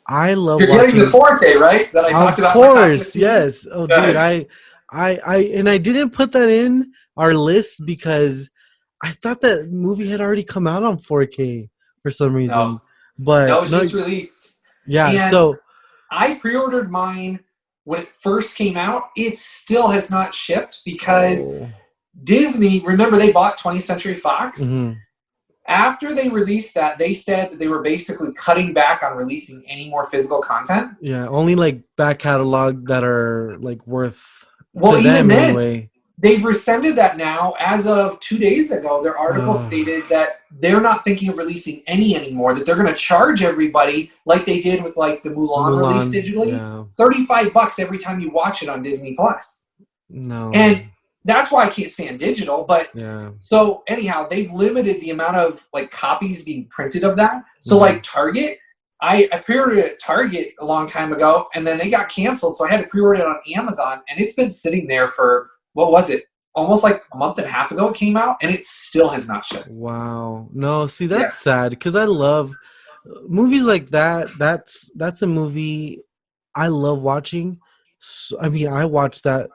I love You're getting the watching. 4K, right? That I talked Of about in my talking course, with you. yes. Oh, dude, I didn't put that in our list because I thought that movie had already come out on 4K for some reason. No, But it's no, just released. yeah. And So I pre-ordered mine when it first came out. It still has not shipped because Disney, remember they bought 20th Century Fox? After they released that, they said that they were basically cutting back on releasing any more physical content. yeah, only like back catalog that are like worth Well, to even them then, anyway. they've rescinded that now. As of 2 days ago, their article stated that they're not thinking of releasing any anymore, that they're going to charge everybody like they did with like the Mulan release digitally, $35 every time you watch it on Disney Plus. No. And that's why I can't stand digital. But so anyhow, they've limited the amount of like copies being printed of that. So like Target, I pre-ordered it at Target a long time ago, and then they got canceled, so I had to pre-order it on Amazon, and it's been sitting there for, what was it, almost like a month and a half ago it came out, and it still has not shipped. Wow. No, see, that's sad, because I love movies like that. That's a movie I love watching. So, I mean, I watch that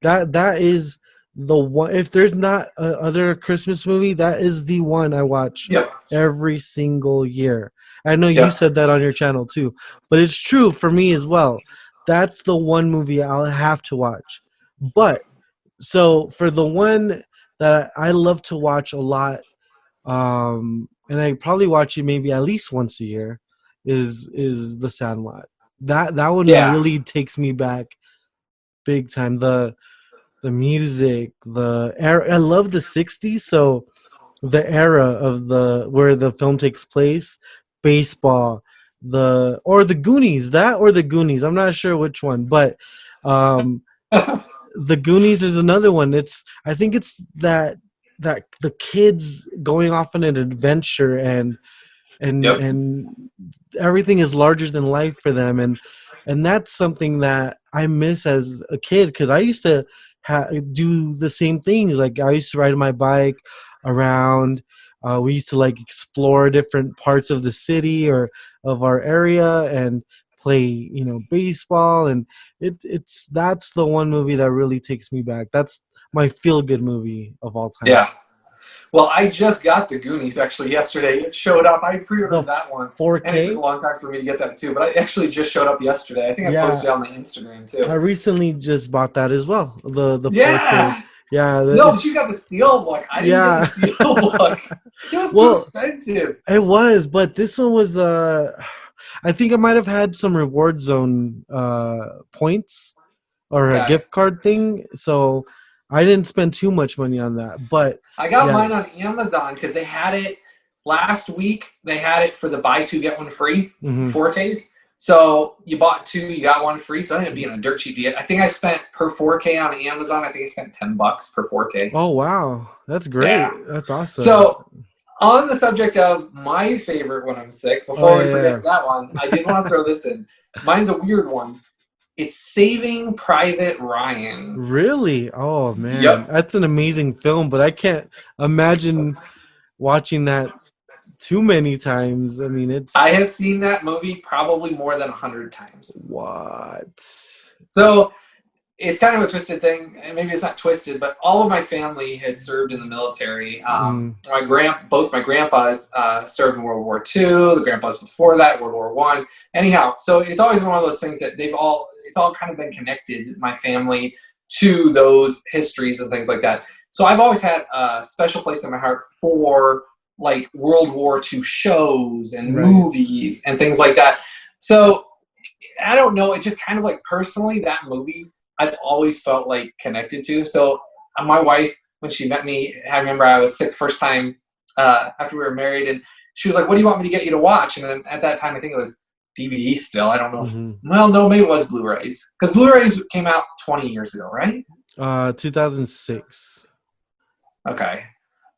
that is the one. If there's not a other Christmas movie, that is the one I watch every single year. I know you said that on your channel too, but it's true for me as well. That's the one movie I'll have to watch. But so for the one that I love to watch a lot, and I probably watch it maybe at least once a year, is The Sandlot. That one really takes me back big time. The music, the era. I love the 60s, so the era of where the film takes place, baseball, the Goonies, I'm not sure which one, but the Goonies is another one. I think it's that the kids going off on an adventure, and everything is larger than life for them, and that's something that I miss as a kid, because I used to do the same things. Like I used to ride my bike around. We used to like explore different parts of the city or of our area and play, baseball. And that's the one movie that really takes me back. That's my feel-good movie of all time. Yeah. Well, I just got the Goonies actually yesterday. It showed up. I pre-ordered that one. 4K? And it took a long time for me to get that too. But it actually just showed up yesterday. I think I posted it on my Instagram too. I recently just bought that as well. The 4K. Yeah. No, but you got the Steelbook. I didn't get the Steelbook. It was too expensive. It was, but this one was I think I might have had some reward zone points or a gift card thing, so I didn't spend too much money on that. But I got mine on Amazon because they had it last week. They had it for the buy two get one free 4Ks. So you bought two, you got one free. So I ended up being a dirt cheap. I think I spent per 4K on Amazon. I think I spent $10 per 4K. Oh wow, that's great. Yeah. That's awesome. So on the subject of my favorite when I'm sick, before we forget that one, I did want to throw this in. Mine's a weird one. It's Saving Private Ryan. Really? Oh man, that's an amazing film. But I can't imagine watching that too many times. I mean, I have seen that movie probably more than 100 times. What? So it's kind of a twisted thing. Maybe it's not twisted, but all of my family has served in the military. Both my grandpas served in World War II. The grandpas before that, World War I. Anyhow, so it's always one of those things that it's all kind of been connected, my family, to those histories and things like that. So I've always had a special place in my heart for like World War II shows and movies and things like that. So I don't know. It just kind of like personally, that movie I've always felt like connected to. So my wife, when she met me, I remember I was sick first time after we were married, and she was like, "What do you want me to get you to watch?" And then at that time, I think it was DVD still. I don't know. Well, no, maybe it was Blu-rays, because Blu-rays came out 20 years ago, right? 2006. Okay.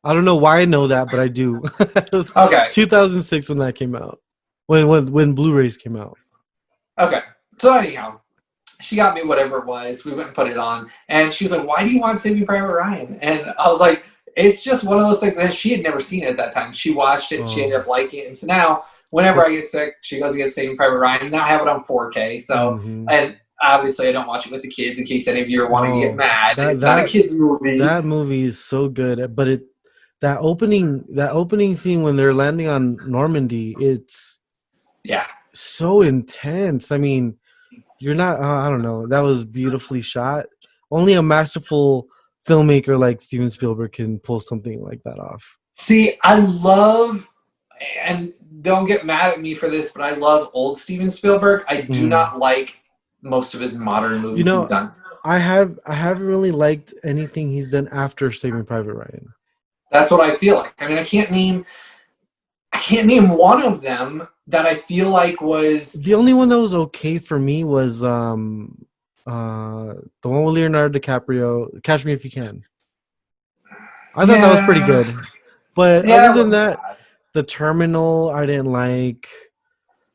I don't know why I know that, but I do. It was 2006 when that came out. When Blu-rays came out. Okay. So anyhow, she got me whatever it was. We went and put it on, and she was like, "Why do you want Saving Private Ryan?" And I was like, "It's just one of those things." And she had never seen it at that time. She watched it. She ended up liking it, and so now whenever I get sick, she goes and gets Saving Private Ryan. Now I have it on 4K. So and obviously I don't watch it with the kids in case any of you are wanting to get mad. It's not a kids movie. That movie is so good, but that opening scene when they're landing on Normandy, it's so intense. I mean, you're not. I don't know. That was beautifully shot. Only a masterful filmmaker like Steven Spielberg can pull something like that off. See, I love, and don't get mad at me for this, but I love old Steven Spielberg. I do not like most of his modern movies he's done. I haven't really liked anything he's done after Saving Private Ryan. That's what I feel like. I mean, I can't name one of them that I feel like was the only one that was okay for me was the one with Leonardo DiCaprio, Catch Me If You Can. I thought that was pretty good. But other than that, The Terminal I didn't like.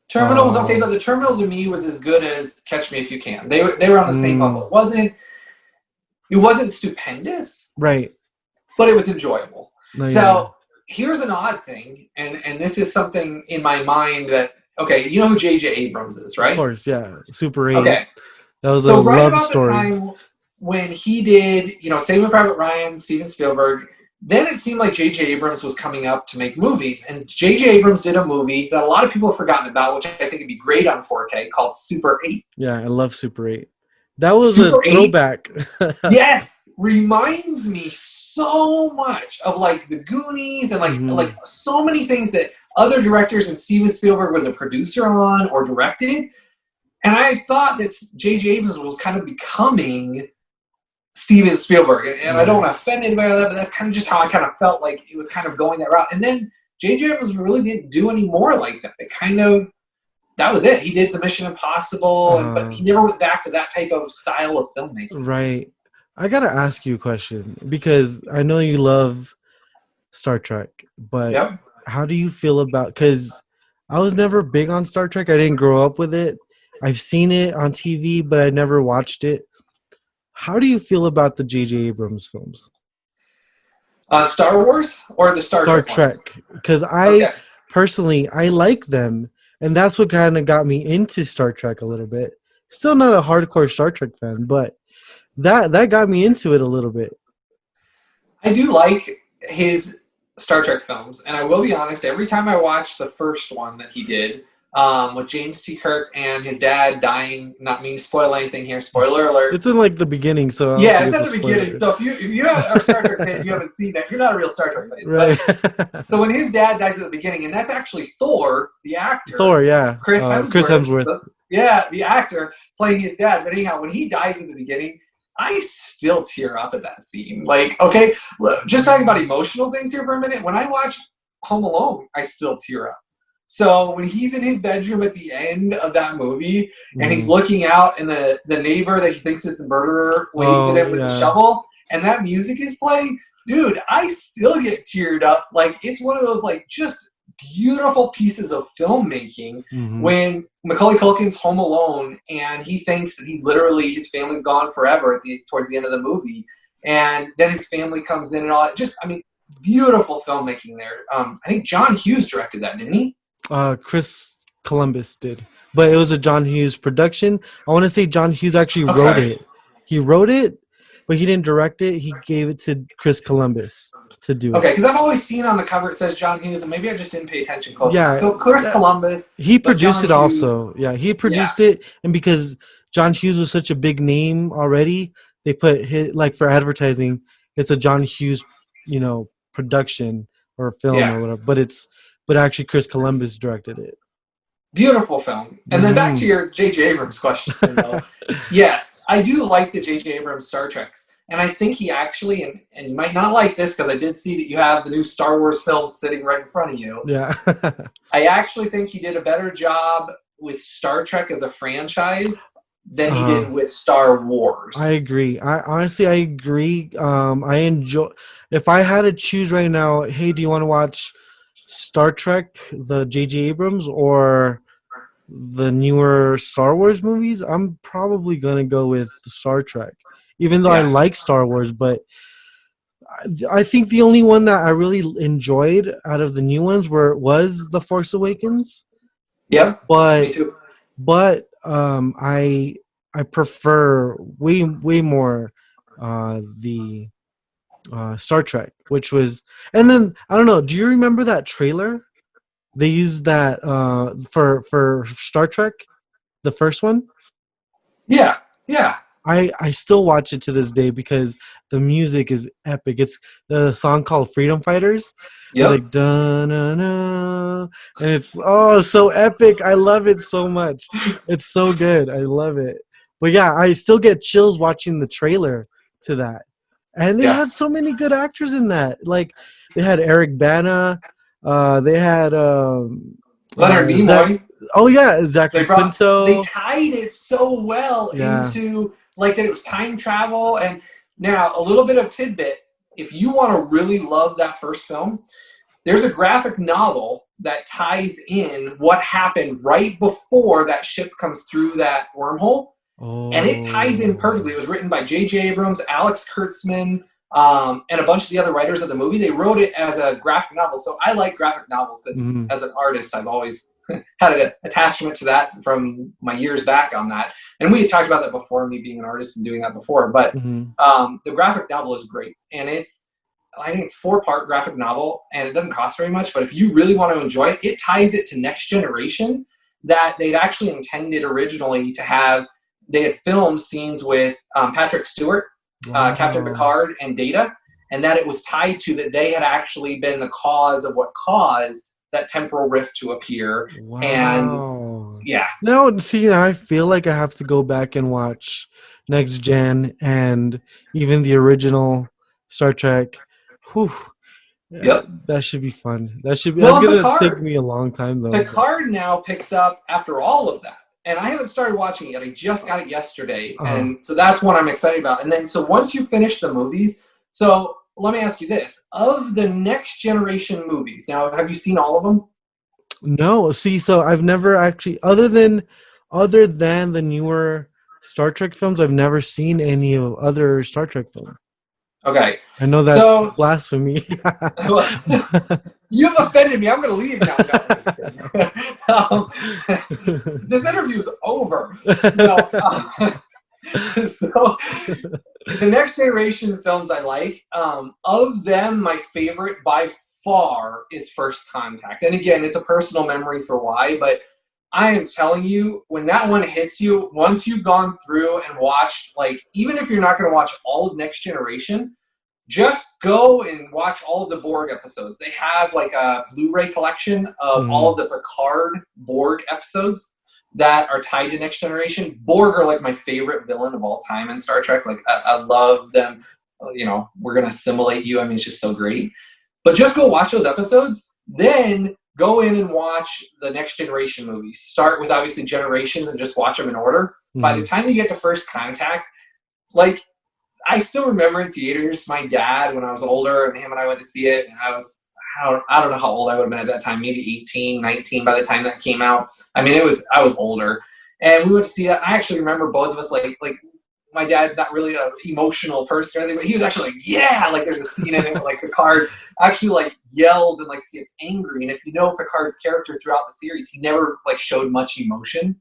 Terminal was okay, but The Terminal to me was as good as Catch Me If You Can. They were on the same level. It wasn't stupendous. Right. But it was enjoyable. No, so here's an odd thing, and this is something in my mind that, okay, you know who J.J. Abrams is, right? Of course, yeah. Super 8. Okay. That was a love story. The time when he did, Saving Private Ryan, Steven Spielberg, then it seemed like J.J. Abrams was coming up to make movies. And J.J. Abrams did a movie that a lot of people have forgotten about, which I think would be great on 4K, called Super 8. Yeah, I love Super 8. That was Super a throwback. Yes. Reminds me so much of like the Goonies and like so many things that other directors and Steven Spielberg was a producer on or directed. And I thought that J.J. Abrams was kind of becoming Steven Spielberg. And I don't want to offend anybody with that, but that's kind of just how I kind of felt like it was kind of going that route. And then J.J. Abrams really didn't do any more like that. That was it. He did the Mission Impossible, but he never went back to that type of style of filmmaking. Right. I got to ask you a question because I know you love Star Trek, but how do you feel about, because I was never big on Star Trek. I didn't grow up with it. I've seen it on TV, but I never watched it. How do you feel about the J.J. Abrams films? Star Wars or the Star Trek? Because personally, I like them, and that's what kind of got me into Star Trek a little bit. Still not a hardcore Star Trek fan, but that got me into it a little bit. I do like his Star Trek films, and I will be honest, every time I watch the first one that he did, with James T. Kirk and his dad dying, not mean to spoil anything here, spoiler alert. It's in like the beginning, so it's at the beginning. So if you are a Star Trek fan, you haven't seen that, you're not a real Star Trek fan. Right. But, so when his dad dies at the beginning, and that's actually Thor, the actor. Thor, yeah. Chris Hemsworth. The actor playing his dad. But anyhow, when he dies at the beginning, I still tear up at that scene. Like, okay, look, just talking about emotional things here for a minute. When I watch Home Alone, I still tear up. So when he's in his bedroom at the end of that movie and he's looking out and the neighbor that he thinks is the murderer waves at him with the shovel and that music is playing, dude, I still get teared up. Like, it's one of those like just beautiful pieces of filmmaking when Macaulay Culkin's home alone and he thinks that his family's gone forever towards the end of the movie, and then his family comes in and all that. Just, I mean, beautiful filmmaking there. I think John Hughes directed that, didn't he? Chris Columbus did, but it was a John Hughes production. I want to say John Hughes actually wrote it. He wrote it, but he didn't direct it. He gave it to Chris Columbus to do it. Okay, because I've always seen on the cover it says John Hughes, and maybe I just didn't pay attention close enough. So Chris Columbus. He produced it also. Yeah, he produced it, and because John Hughes was such a big name already, they put his, like, for advertising, it's a John Hughes, production or film or whatever. But actually Chris Columbus directed it. Beautiful film. And then back to your J.J. Abrams question. Yes, I do like the J.J. Abrams Star Treks. And I think he actually, and you might not like this because I did see that you have the new Star Wars films sitting right in front of you. Yeah. I actually think he did a better job with Star Trek as a franchise than he did with Star Wars. I agree. I agree. I enjoy, if I had to choose right now, hey, do you want to watch Star Trek, the J.J. Abrams, or the newer Star Wars movies? I'm probably going to go with Star Trek, even though I like Star Wars. But I think the only one that I really enjoyed out of the new ones was The Force Awakens. Yep, but me too. But I prefer way more the Star Trek, which was, and then I don't know. Do you remember that trailer? They used that for Star Trek, the first one. Yeah. I still watch it to this day because the music is epic. It's the song called Freedom Fighters. Yep. Like da-na-na, and it's so epic. I love it so much. It's so good. I love it. But yeah, I still get chills watching the trailer to that. And they had so many good actors in that. Like they had Eric Bana, they had Leonard Nimoy. Zach Quinto. They tied it so well into like that it was time travel. And now a little bit of tidbit. If you want to really love that first film, there's a graphic novel that ties in what happened right before that ship comes through that wormhole. And it ties in perfectly. It was written by J.J. Abrams, Alex Kurtzman, and a bunch of the other writers of the movie. They wrote it as a graphic novel. So I like graphic novels because as an artist, I've always had an attachment to that from my years back on that. And we had talked about that before, me being an artist and doing that before. But the graphic novel is great. And I think it's 4-part graphic novel, and it doesn't cost very much. But if you really want to enjoy it, it ties it to Next Generation that they'd actually intended originally to have. They had filmed scenes with Patrick Stewart, Captain Picard, and Data, and that it was tied to that they had actually been the cause of what caused that temporal rift to appear. Wow. And yeah. Now, see, I feel like I have to go back and watch Next Gen and even the original Star Trek. Whew. Yep. That should be fun. That's going to take me a long time, though. Picard now picks up after all of that. And I haven't started watching it yet. I just got it yesterday. And so that's what I'm excited about. And then, so once you finish the movies, so let me ask you this. Of the Next Generation movies, now, have you seen all of them? No. See, so I've never actually, other than the newer Star Trek films, I've never seen any other Star Trek films. Okay. I know that's blasphemy. You've offended me. I'm going to leave now. This interview's over. No, so the Next Generation films I like, of them, my favorite by far is First Contact. And again, it's a personal memory for why, but I am telling you, when that one hits you, once you've gone through and watched, like, even if you're not going to watch all of Next Generation, just go and watch all of the Borg episodes. They have like a Blu Ray collection of all of the Picard Borg episodes that are tied to Next Generation. Borg are like my favorite villain of all time in Star Trek. Like, I love them. You know, we're going to assimilate you. I mean, it's just so great. But just go watch those episodes. Then go in and watch the Next Generation movies. Start with, obviously, Generations and just watch them in order. By the time you get to First Contact, like, I still remember in theaters, my dad, when I was older, and him and I went to see it, and I don't know how old I would have been at that time, maybe 18, 19 by the time that came out. I mean, I was older. And we went to see that. I actually remember both of us, like my dad's not really an emotional person or anything, but he was actually like, yeah, like there's a scene in it where like Picard actually like yells and like gets angry. And if you know Picard's character throughout the series, he never like showed much emotion.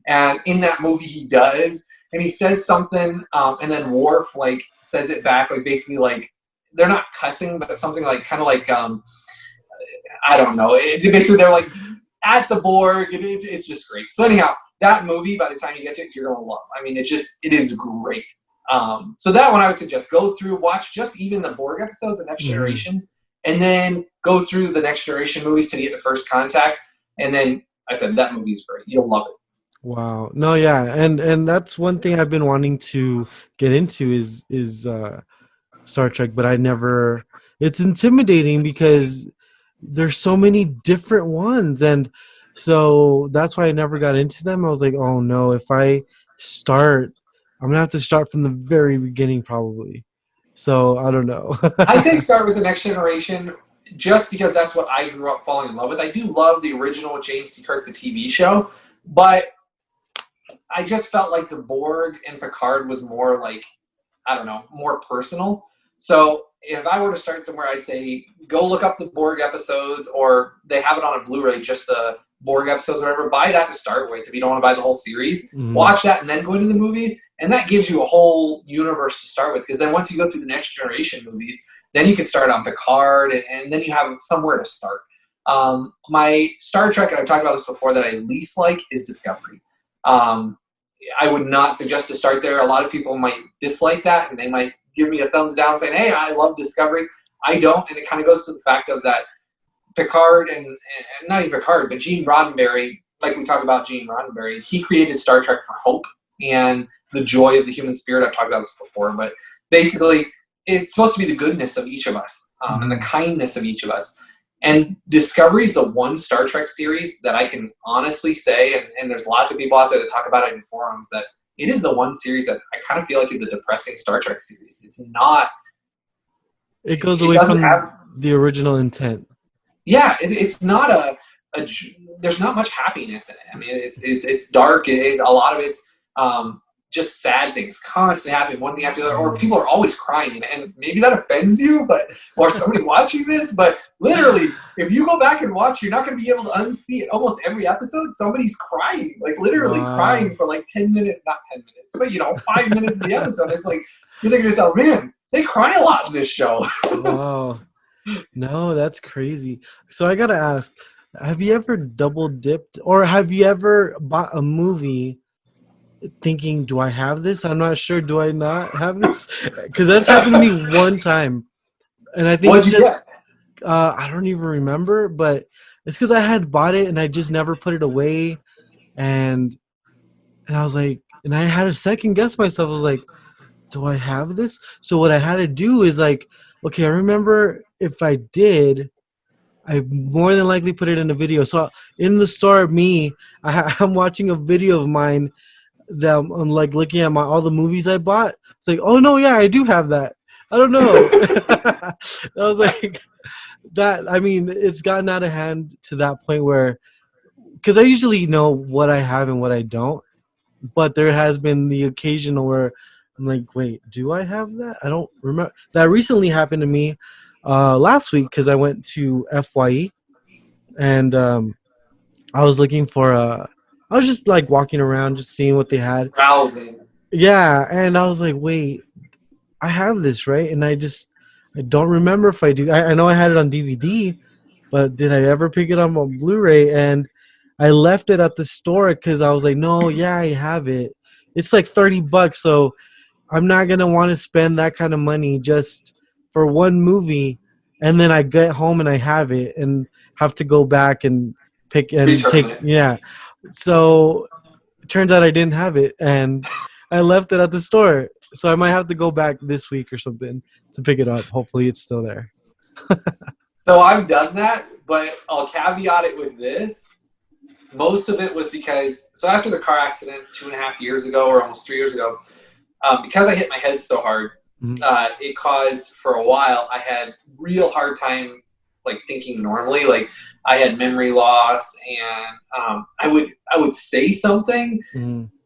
And in that movie he does, and he says something, and then Worf like says it back, like basically like they're not cussing, but something like kind of like I don't know. Basically they're like at the Borg, and it's just great. So anyhow, that movie, by the time you get to it, you're gonna love. I mean, it is great. So that one I would suggest go through, watch just even the Borg episodes of Next Generation, and then go through the Next Generation movies to get the First Contact. And then I said that movie's great. You'll love it. Wow. No, yeah, and that's one thing I've been wanting to get into is Star Trek, but I never. It's intimidating because there's so many different ones, and so that's why I never got into them. I was like, oh no, if I start, I'm gonna have to start from the very beginning probably. So I don't know. I say start with the Next Generation just because that's what I grew up falling in love with. I do love the original James T. Kirk, the TV show, but I just felt like the Borg and Picard was more like, I don't know, more personal. So if I were to start somewhere, I'd say go look up the Borg episodes, or they have it on a Blu Ray, just the Borg episodes or whatever. Buy that to start with if you don't want to buy the whole series. Watch that and then go into the movies. And that gives you a whole universe to start with, because then once you go through the Next Generation movies, then you can start on Picard, and then you have somewhere to start. My Star Trek, and I've talked about this before, that I least like is Discovery. I would not suggest to start there. A lot of people might dislike that, and they might give me a thumbs down saying, hey, I love Discovery. I don't, and it kind of goes to the fact of that Picard, and not even Picard, but Gene Roddenberry, like we talked about Gene Roddenberry, he created Star Trek for hope, and the joy of the human spirit. I've talked about this before, but basically it's supposed to be the goodness of each of us, and the kindness of each of us. And Discovery is the one Star Trek series that I can honestly say, and there's lots of people out there that talk about it in forums, that it is the one series that I kind of feel like is a depressing Star Trek series. It's not. It goes away from the original intent. Yeah, it's not a. There's not much happiness in it. I mean, it's dark. A lot of it's just sad things constantly happening, one thing after the other, or people are always crying, and maybe that offends you, or somebody watching this, but literally, if you go back and watch, you're not going to be able to unsee it. Almost every episode, somebody's crying, like literally crying for like 10 minutes, not 10 minutes, but 5 minutes of the episode. It's like, you think to yourself, man, they cry a lot in this show. Wow. No, that's crazy. So I got to ask, have you ever double dipped, or have you ever bought a movie thinking, do I have this? I'm not sure. Do I not have this? Because that's happened to me one time. And I think it's just, I don't even remember, but it's because I had bought it and I just never put it away. And I was like, and I had to second guess myself. I was like, do I have this? So what I had to do is like, okay, I remember if I did, I more than likely put it in a video. So in the store, I'm watching a video of mine that I'm like looking at all the movies I bought. It's like, oh no, yeah, I do have that. I don't know. I was like, that. I mean, it's gotten out of hand to that point where, because I usually know what I have and what I don't, but there has been the occasional where I'm like, wait, do I have that? I don't remember. That recently happened to me last week because I went to FYE and I was looking for I was just like walking around, just seeing what they had. Browsing. Yeah, and I was like, wait, I have this, right? And I don't remember if I do. I know I had it on DVD, but did I ever pick it up on Blu-ray? And I left it at the store because I was like, no, yeah, I have it. It's like $30, so I'm not gonna want to spend that kind of money just for one movie, and then I get home and I have it and have to go back and pick and take. Yeah. So it turns out I didn't have it, and I left it at the store. So I might have to go back this week or something to pick it up. Hopefully it's still there. So I've done that, but I'll caveat it with this. Most of it was because, so after the car accident 2.5 years ago, or almost 3 years ago, because I hit my head so hard, it caused, for a while, I had real hard time like thinking normally. Like I had memory loss, and I would say something,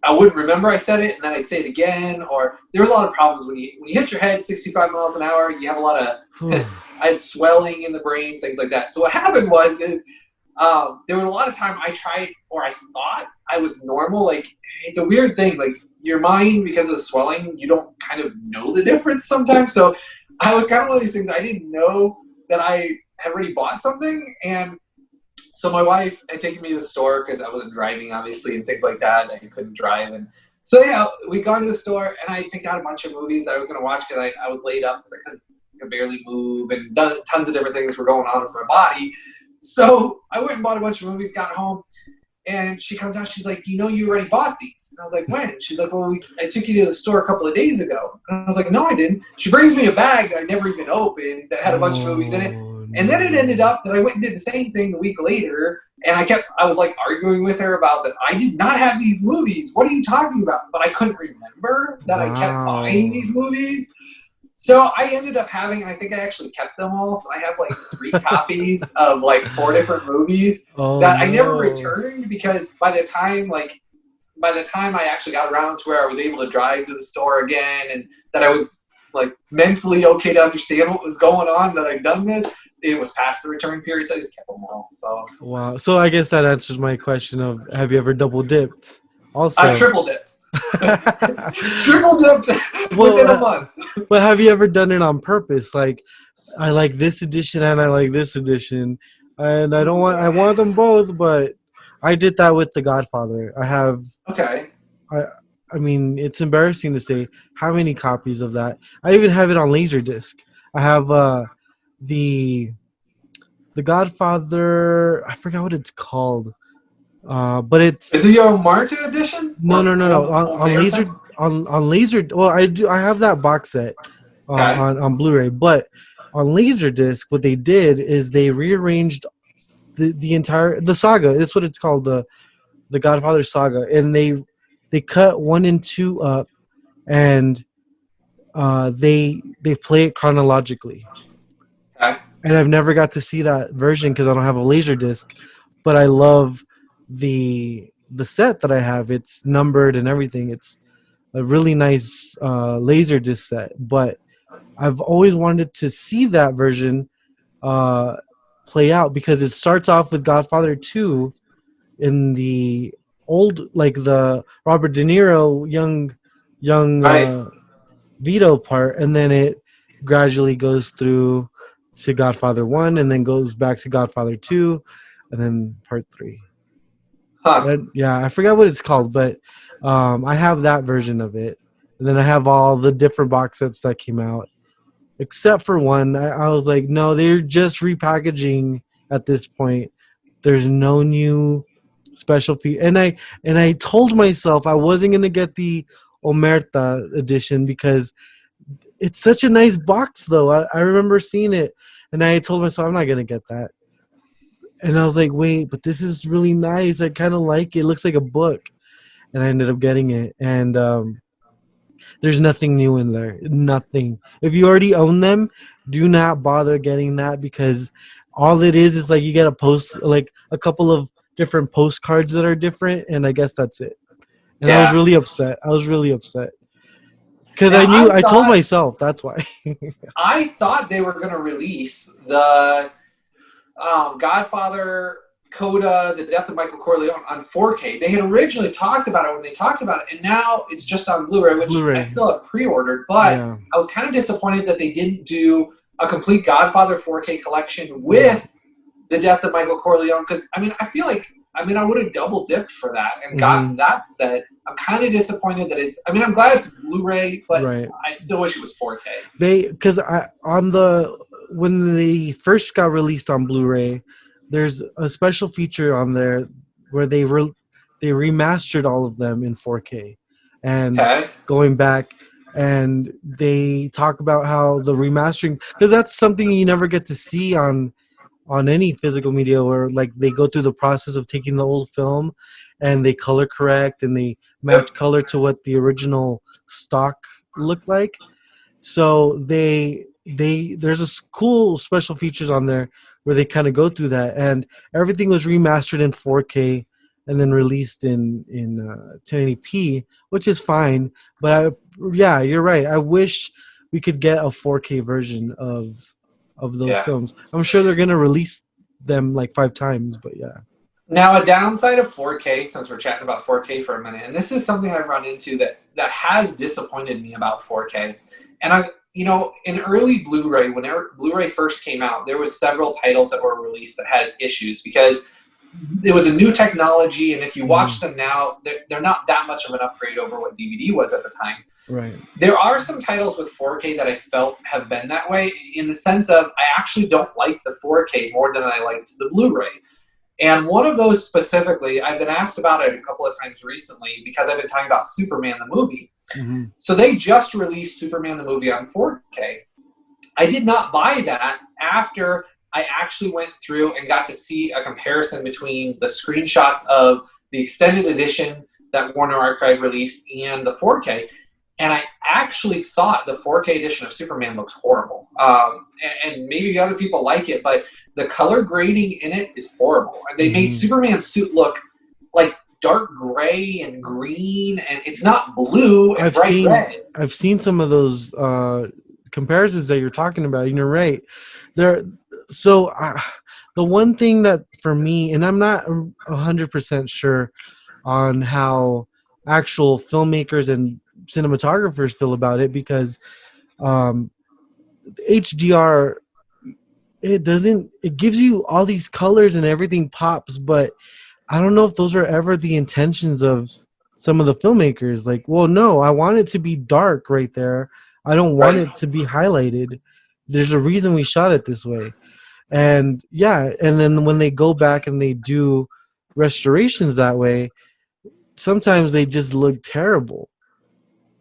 I wouldn't remember I said it, and then I'd say it again. Or there was a lot of problems when you hit your head 65 miles an hour. You have a lot of I had swelling in the brain, things like that. So what happened was there was a lot of time I tried, or I thought I was normal. Like it's a weird thing. Like your mind, because of the swelling, you don't kind of know the difference sometimes. So I was kind of one of these things. I didn't know that I had already bought something, and so my wife had taken me to the store because I wasn't driving, obviously, and things like that. And I couldn't drive, and so yeah, we got to the store, and I picked out a bunch of movies that I was going to watch because I was laid up because I could barely move, and tons of different things were going on with my body. So I went and bought a bunch of movies, got home, and she comes out. She's like, you already bought these. And I was like, when? She's like, well, I took you to the store a couple of days ago. And I was like, no, I didn't. She brings me a bag that I never even opened that had a bunch of movies in it. And then it ended up that I went and did the same thing the week later, and I was like arguing with her about that I did not have these movies. What are you talking about? But I couldn't remember that I kept buying these movies. So I ended up having, and I think I actually kept them all. So I have like 3 copies of like 4 different movies that I never returned, because by the time I actually got around to where I was able to drive to the store again, and that I was like mentally okay to understand what was going on, that I'd done this, it was past the return period, so I just kept them all. So wow. So I guess that answers my question of, have you ever double dipped? Also, I triple dipped. Triple dipped within a month. But have you ever done it on purpose? Like, I like this edition and I like this edition, and I want them both, but I did that with The Godfather. I have. Okay. I mean, it's embarrassing to say how many copies of that. I even have it on Laserdisc. I have the Godfather. I forgot what it's called. But it's. Is it your Martin edition? No. On on laser. Well, I have that box set Okay. on Blu-ray, but on Laserdisc, what they did is they rearranged the entire the saga. That's what it's called, the Godfather saga, and they cut 1 and 2 up, and they play it chronologically. Okay. And I've never got to see that version because I don't have a Laserdisc, but I love the set that I have. It's numbered and everything. It's a really nice Laserdisc set, but I've always wanted to see that version play out because it starts off with Godfather 2 in the old, like the Robert De Niro young Right. Vito part, and then it gradually goes through to Godfather 1 and then goes back to Godfather 2 and then part 3. Huh. Yeah, I forgot what it's called, but I have that version of it. And then I have all the different box sets that came out. Except for one, I was like, no, they're just repackaging at this point. There's no new special fee. And I told myself I wasn't gonna get the Omerta edition because it's such a nice box, though. I remember seeing it, and I told myself I'm not gonna get that. And I was like, wait, but this is really nice. I kind of like it. It looks like a book, and I ended up getting it. And there's nothing new in there. Nothing. If you already own them, do not bother getting that because all it is like you get like a couple of different postcards that are different, and I guess that's it. And I was Yeah. really upset. Because Now, I told myself, that's why. I thought they were going to release the Godfather, Coda, The Death of Michael Corleone on 4K. They had originally talked about it when they talked about it, and now it's just on Blu-ray, which I still have pre-ordered. But yeah. I was kind of disappointed that they didn't do a complete Godfather 4K collection with The Death of Michael Corleone. Because, I would have double dipped for that and gotten that set. I'm kind of disappointed that I'm glad it's Blu-ray, but I still wish it was 4K. Because when they first got released on Blu-ray, there's a special feature on there where they remastered all of them in 4K, and going back, and they talk about how the remastering, because that's something you never get to see on any physical media, where like they go through the process of taking the old film and they color correct and they match color to what the original stock looked like. So there's a cool special features on there where they kind of go through that, and everything was remastered in 4K and then released in 1080p, which is fine. But you're right. I wish we could get a 4K version of those films. I'm sure they're gonna release them like 5 times, but yeah. Now, a downside of 4K, since we're chatting about 4K for a minute, and this is something I've run into that has disappointed me about 4K. And in early Blu-ray, when Blu-ray first came out, there was several titles that were released that had issues because it was a new technology, and if you watch them now, they're not that much of an upgrade over what DVD was at the time. Right. There are some titles with 4K that I felt have been that way, in the sense of I actually don't like the 4K more than I liked the Blu-ray. And one of those specifically, I've been asked about it a couple of times recently because I've been talking about Superman the movie. Mm-hmm. So they just released Superman the movie on 4K. I did not buy that after I actually went through and got to see a comparison between the screenshots of the extended edition that Warner Archive released and the 4K. And I actually thought the 4K edition of Superman looks horrible. And maybe the other people like it, but the color grading in it is horrible. And they made Superman's suit look like dark gray and green, and it's not blue and bright red. I've seen some of those comparisons that you're talking about, and you're right. So the one thing that for me, and I'm not 100% sure on how actual filmmakers and cinematographers feel about it, because HDR, it gives you all these colors and everything pops, but I don't know if those are ever the intentions of some of the filmmakers. Like, well, no, I want it to be dark right there. I don't want it to be highlighted. There's a reason we shot it this way. And and then when they go back and they do restorations that way, sometimes they just look terrible.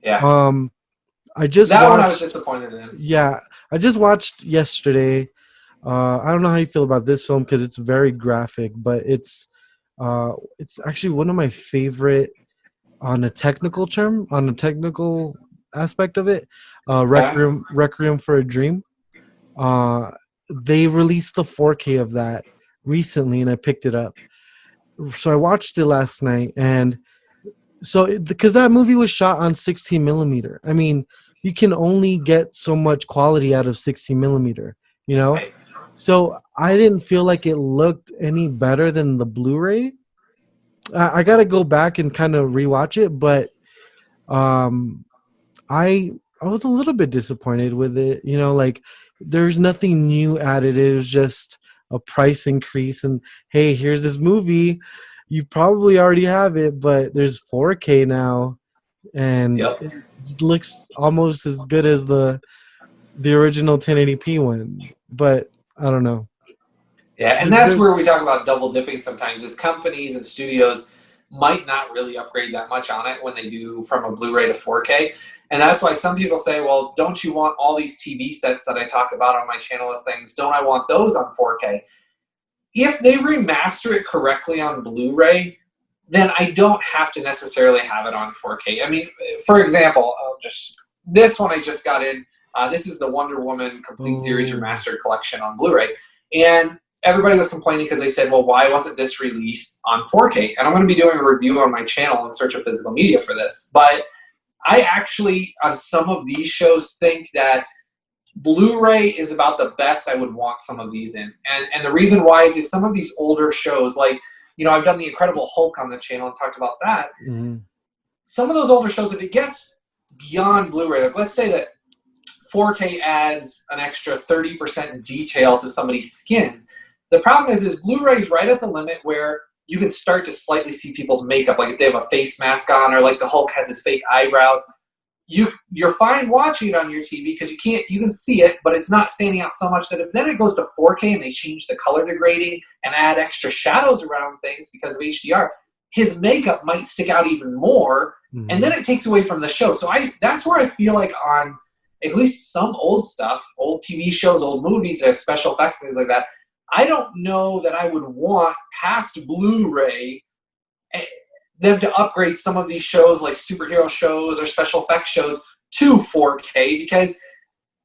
Yeah. I just that watched, one I was disappointed in. Yeah, I just watched yesterday. I don't know how you feel about this film because it's very graphic, but it's actually one of my favorite on a technical aspect of it. Requiem for a Dream. They released the 4K of that recently, and I picked it up. So I watched it last night, and so because that movie was shot on 16 millimeter. I mean, you can only get so much quality out of 16 millimeter, you know. Right. So I didn't feel like it looked any better than the Blu-ray. I got to go back and kind of rewatch it, but um, I was a little bit disappointed with it. You know, like there's nothing new added. It was just a price increase, and hey, here's this movie. You probably already have it, but there's 4K now, and Yep. it looks almost as good as the original 1080p one. But I don't know. Yeah, and that's where we talk about double dipping sometimes, is companies and studios might not really upgrade that much on it when they do from a Blu-ray to 4K. And that's why some people say, well, don't you want all these TV sets that I talk about on my channel as things? Don't I want those on 4K? If they remaster it correctly on Blu-ray, then I don't have to necessarily have it on 4K. I mean, for example, this one I just got in. This is the Wonder Woman Complete Series Remastered Collection on Blu-ray. And everybody was complaining because they said, well, why wasn't this released on 4K? And I'm going to be doing a review on my channel in Search of Physical Media for this. But I actually, on some of these shows, think that Blu-ray is about the best I would want some of these in. And the reason why is some of these older shows, like, you know, I've done the Incredible Hulk on the channel and talked about that. Mm-hmm. Some of those older shows, if it gets beyond Blu-ray, like let's say that 4K adds an extra 30% detail to somebody's skin. The problem is Blu-ray is right at the limit where you can start to slightly see people's makeup, like if they have a face mask on, or like the Hulk has his fake eyebrows. You're fine watching it on your TV because you can see it, but it's not standing out so much that if then it goes to 4K and they change the color degrading and add extra shadows around things because of HDR, his makeup might stick out even more, and then it takes away from the show. So that's where I feel like on at least some old stuff, old TV shows, old movies that have special effects and things like that, I don't know that I would want past Blu-ray them to upgrade some of these shows like superhero shows or special effects shows to 4K, because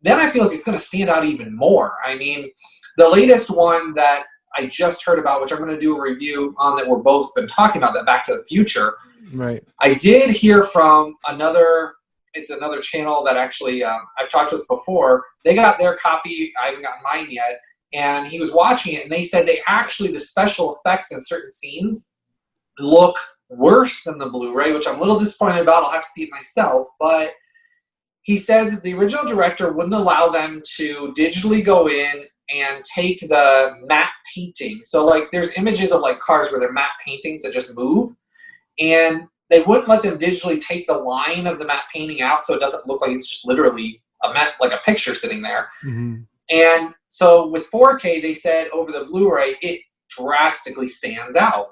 then I feel like it's going to stand out even more. I mean, the latest one that I just heard about, which I'm going to do a review on, that we're both been talking about, that Back to the Future. Right. I did hear from another channel that actually I've talked with before. They got their copy. I haven't gotten mine yet. And he was watching it, and they said the special effects in certain scenes look worse than the Blu-ray, which I'm a little disappointed about. I'll have to see it myself. But he said that the original director wouldn't allow them to digitally go in and take the matte painting. So, like, there's images of, like, cars where they're matte paintings that just move. And they wouldn't let them digitally take the line of the matte painting out so it doesn't look like it's just literally like a picture sitting there. Mm-hmm. And so with 4K, they said over the Blu-ray, it drastically stands out.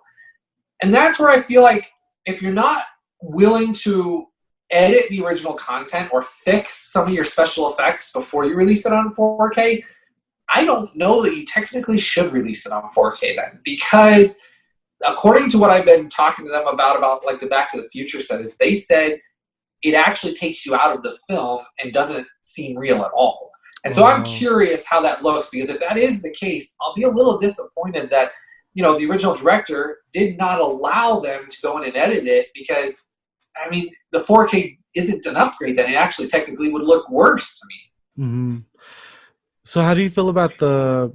And that's where I feel like if you're not willing to edit the original content or fix some of your special effects before you release it on 4K, I don't know that you technically should release it on 4K then. Because according to what I've been talking to them about like the Back to the Future set, is they said it actually takes you out of the film and doesn't seem real at all. And so I'm curious how that looks, because if that is the case, I'll be a little disappointed that, you know, the original director did not allow them to go in and edit it, because, I mean, the 4K isn't an upgrade, then it actually technically would look worse to me. Mm-hmm. So how do you feel about the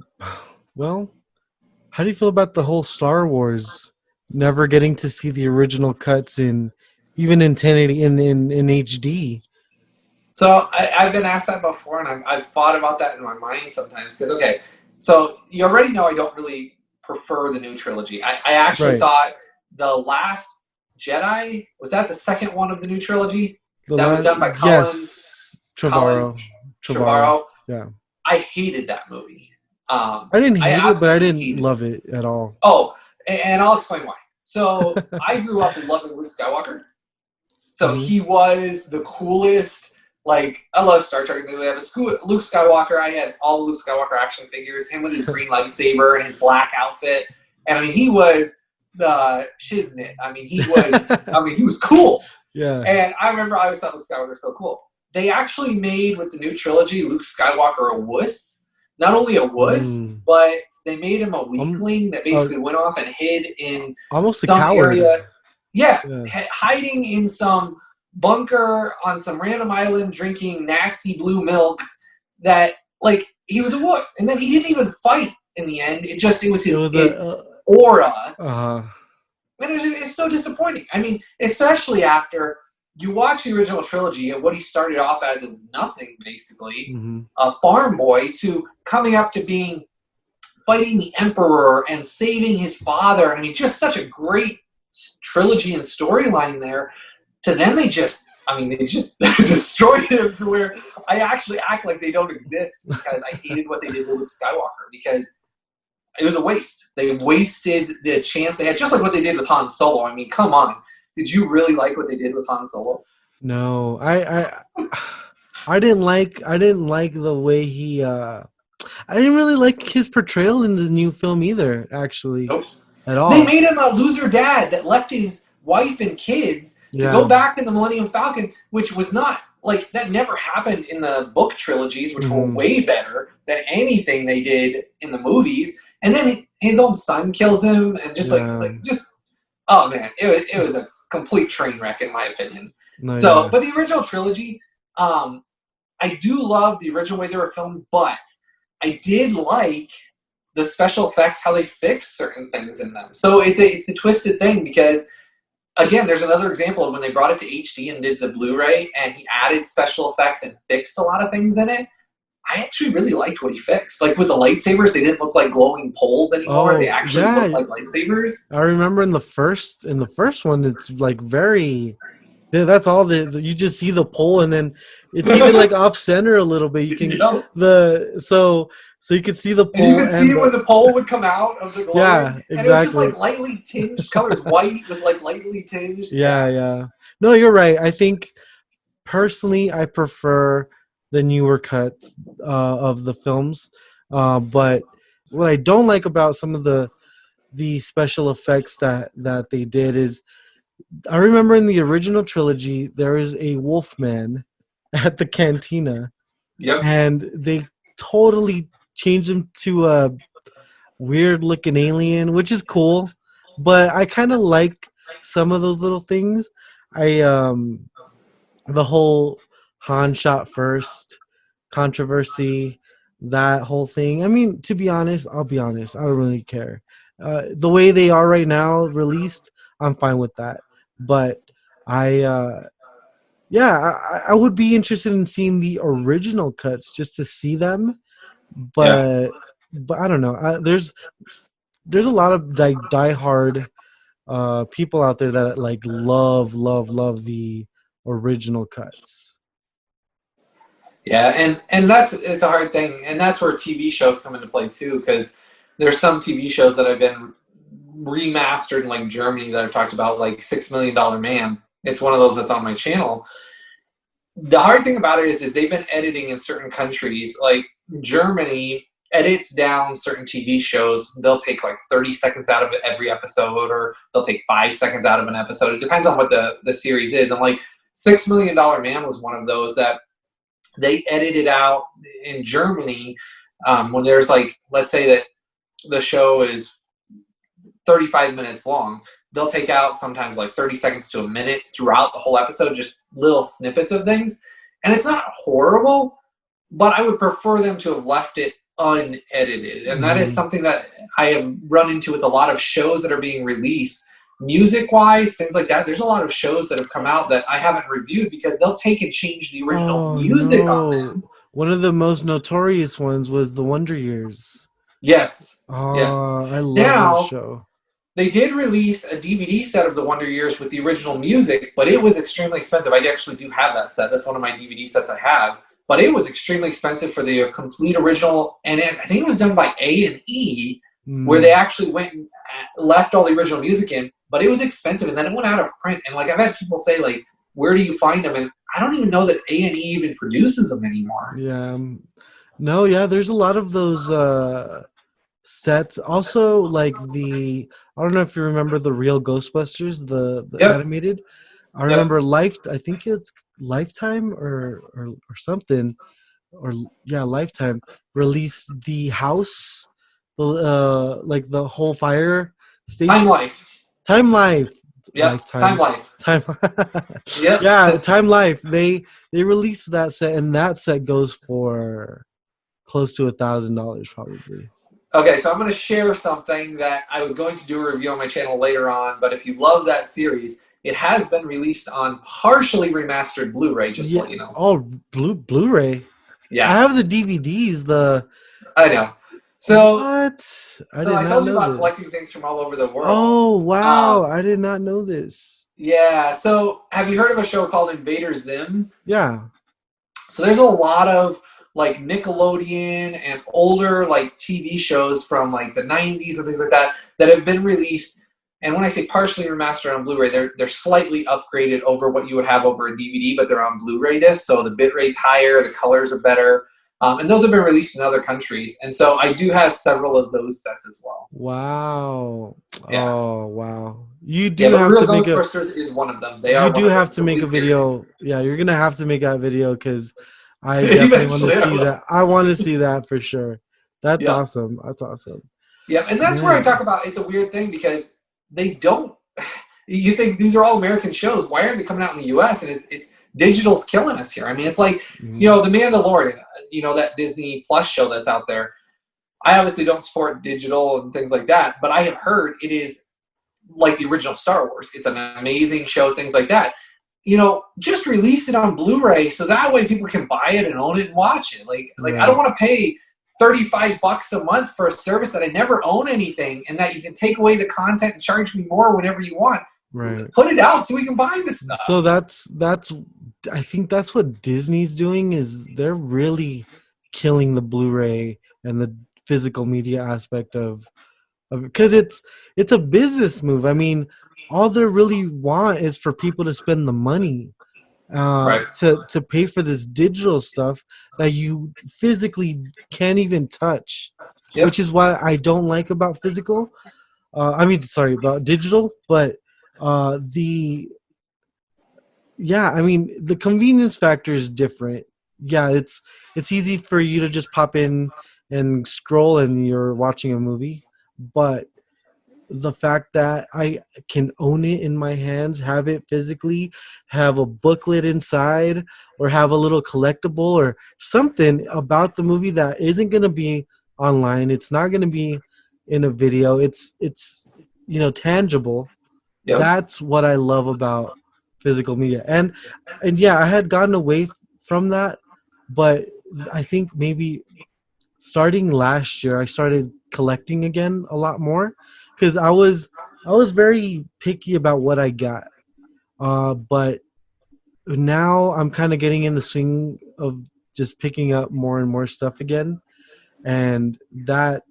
whole Star Wars never getting to see the original cuts even in 1080 in HD? So I've been asked that before, and I've thought about that in my mind sometimes. Because, okay, so you already know I don't really prefer the new trilogy. I actually thought The Last Jedi, was that the second one of the new trilogy? Was done by Colin? Yes, Trevorrow. Yeah. I hated that movie. I didn't hate it, but I didn't love it at all. Oh, and I'll explain why. So I grew up loving Luke Skywalker. So he was the coolest. Like, I love Star Trek. They have Luke Skywalker. I had all the Luke Skywalker action figures. Him with his green lightsaber and his black outfit. And I mean, he was the shiznit. I mean, he was cool. Yeah. And I remember I always thought Luke Skywalker was so cool. They actually made, with the new trilogy, Luke Skywalker a wuss. Not only a wuss, but they made him a weakling that basically went off and hid in almost some a coward area. Yeah, hiding in some bunker on some random island drinking nasty blue milk that, like, he was a wuss. And then he didn't even fight in the end. It was his aura. And it's so disappointing. I mean, especially after you watch the original trilogy and what he started off as is nothing, basically, a farm boy, to coming up to fighting the Emperor and saving his father. I mean, just such a great trilogy and storyline there. To then they just destroyed him to where I actually act like they don't exist because I hated what they did with Luke Skywalker, because it was a waste. They wasted the chance they had, just like what they did with Han Solo. I mean, come on. Did you really like what they did with Han Solo? No, I didn't like the way he. I didn't really like his portrayal in the new film either. Actually, at all. They made him a loser dad that left his wife and kids to go back in the Millennium Falcon, which was not like that. Never happened in the book trilogies, which were way better than anything they did in the movies. And then his own son kills him, and oh man, it was a complete train wreck in my opinion. But the original trilogy, I do love the original way they were filmed, but I did like the special effects, how they fixed certain things in them. So it's a twisted thing, because again, there's another example of when they brought it to HD and did the Blu-ray, and he added special effects and fixed a lot of things in it. I actually really liked what he fixed. Like with the lightsabers, they didn't look like glowing poles anymore. They actually looked like lightsabers. I remember in the first one, it's like very. That's all you just see the pole, and then it's even like off center a little bit. You can so you could see the pole. And you could see when the pole would come out of the glow. Yeah, exactly. And it was just like lightly tinged colors, white with like lightly tinged. Yeah. No, you're right. I think personally, I prefer the newer cuts of the films, but what I don't like about some of the special effects that they did is, I remember in the original trilogy there is a Wolfman at the cantina, and they totally changed him to a weird looking alien, which is cool, but I kind of like some of those little things. The whole Han shot first controversy, that whole thing. I mean, to be honest, I'll be honest, I don't really care. The way they are right now, released, I'm fine with that. But I would be interested in seeing the original cuts just to see them. But I don't know. There's a lot of like diehard people out there that like love the original cuts. Yeah, and it's a hard thing, and that's where TV shows come into play too, because there's some TV shows that have been remastered in like Germany that I've talked about, like $6 Million Man. It's one of those that's on my channel. The hard thing about it is they've been editing in certain countries, like Germany edits down certain TV shows. They'll take like 30 seconds out of every episode, or they'll take 5 seconds out of an episode. It depends on what the series is. And like $6 Million Man was one of those that they edited out in Germany when there's like, let's say that the show is 35 minutes long. They'll take out sometimes like 30 seconds to a minute throughout the whole episode, just little snippets of things. And it's not horrible, but I would prefer them to have left it unedited. And that is something that I have run into with a lot of shows that are being released. Music-wise, things like that, there's a lot of shows that have come out that I haven't reviewed because they'll take and change the original music on them. One of the most notorious ones was The Wonder Years. Yes. Yes. I love that show. They did release a DVD set of The Wonder Years with the original music, but it was extremely expensive. I actually do have that set. That's one of my DVD sets I have. But it was extremely expensive for the complete original, and I think it was done by A&E, where they actually went and left all the original music in, but it was expensive, and then it went out of print. And like I've had people say, like, where do you find them? And I don't even know that A&E even produces them anymore. Yeah. No, yeah, there's a lot of those sets. Also, like I don't know if you remember the real Ghostbusters, the Yep. animated. I Yep. remember I think it's Lifetime or something, or yeah, Lifetime released the house, like the whole fire station. Time Life. Time Life. Yep. Lifetime. Time Life. Time. Yep. Yeah, Time Life. They released that set, and that set goes for close to $1,000 probably. Okay, so I'm going to share something that I was going to do a review on my channel later on, but if you love that series, it has been released on partially remastered Blu Ray, just to let you know. Oh, Blu Ray. Yeah. I have the DVDs. I know. So what? I told you about collecting things from all over the world. Oh, wow. I did not know this. Yeah. So have you heard of a show called Invader Zim? Yeah. So there's a lot of like Nickelodeon and older like TV shows from like the 90s and things like that have been released. And when I say partially remastered on Blu-ray, they're slightly upgraded over what you would have over a DVD, but they're on Blu-ray disc, so the bit rate's higher, the colors are better. And those have been released in other countries. And so I do have several of those sets as well. Wow. Yeah. Oh, wow. You do have to make Ghostbusters is one of them. You do have to make a video. Yeah, you're going to have to make that video because I definitely want to see that. I want to see that for sure. That's awesome. That's awesome. Yeah, and that's where I talk about it's a weird thing because they don't. You think these are all American shows? Why aren't they coming out in the U.S.? And it's digital's killing us here. I mean, it's like The Mandalorian. That Disney Plus show that's out there. I obviously don't support digital and things like that, but I have heard it is like the original Star Wars. It's an amazing show, things like that. Just release it on Blu-ray so that way people can buy it and own it and watch it. Like I don't want to pay $35 a month for a service that I never own anything and that you can take away the content and charge me more whenever you want. Right. Put it out so we can buy this stuff. So that's I think that's what Disney's doing is they're really killing the Blu-ray and the physical media aspect of because it's a business move. I mean, all they really want is for people to spend the money to pay for this digital stuff that you physically can't even touch, which is what I don't like about physical. About digital, but the convenience factor is different. Yeah, it's easy for you to just pop in and scroll and you're watching a movie, but the fact that I can own it in my hands, have it physically, have a booklet inside, or have a little collectible or something about the movie that isn't going to be online. It's not going to be in a video. It's tangible. Yep. That's what I love about physical media. And yeah, I had gotten away from that, but I think maybe starting last year I started collecting again a lot more because I was very picky about what I got. But now I'm kind of getting in the swing of just picking up more and more stuff again. And that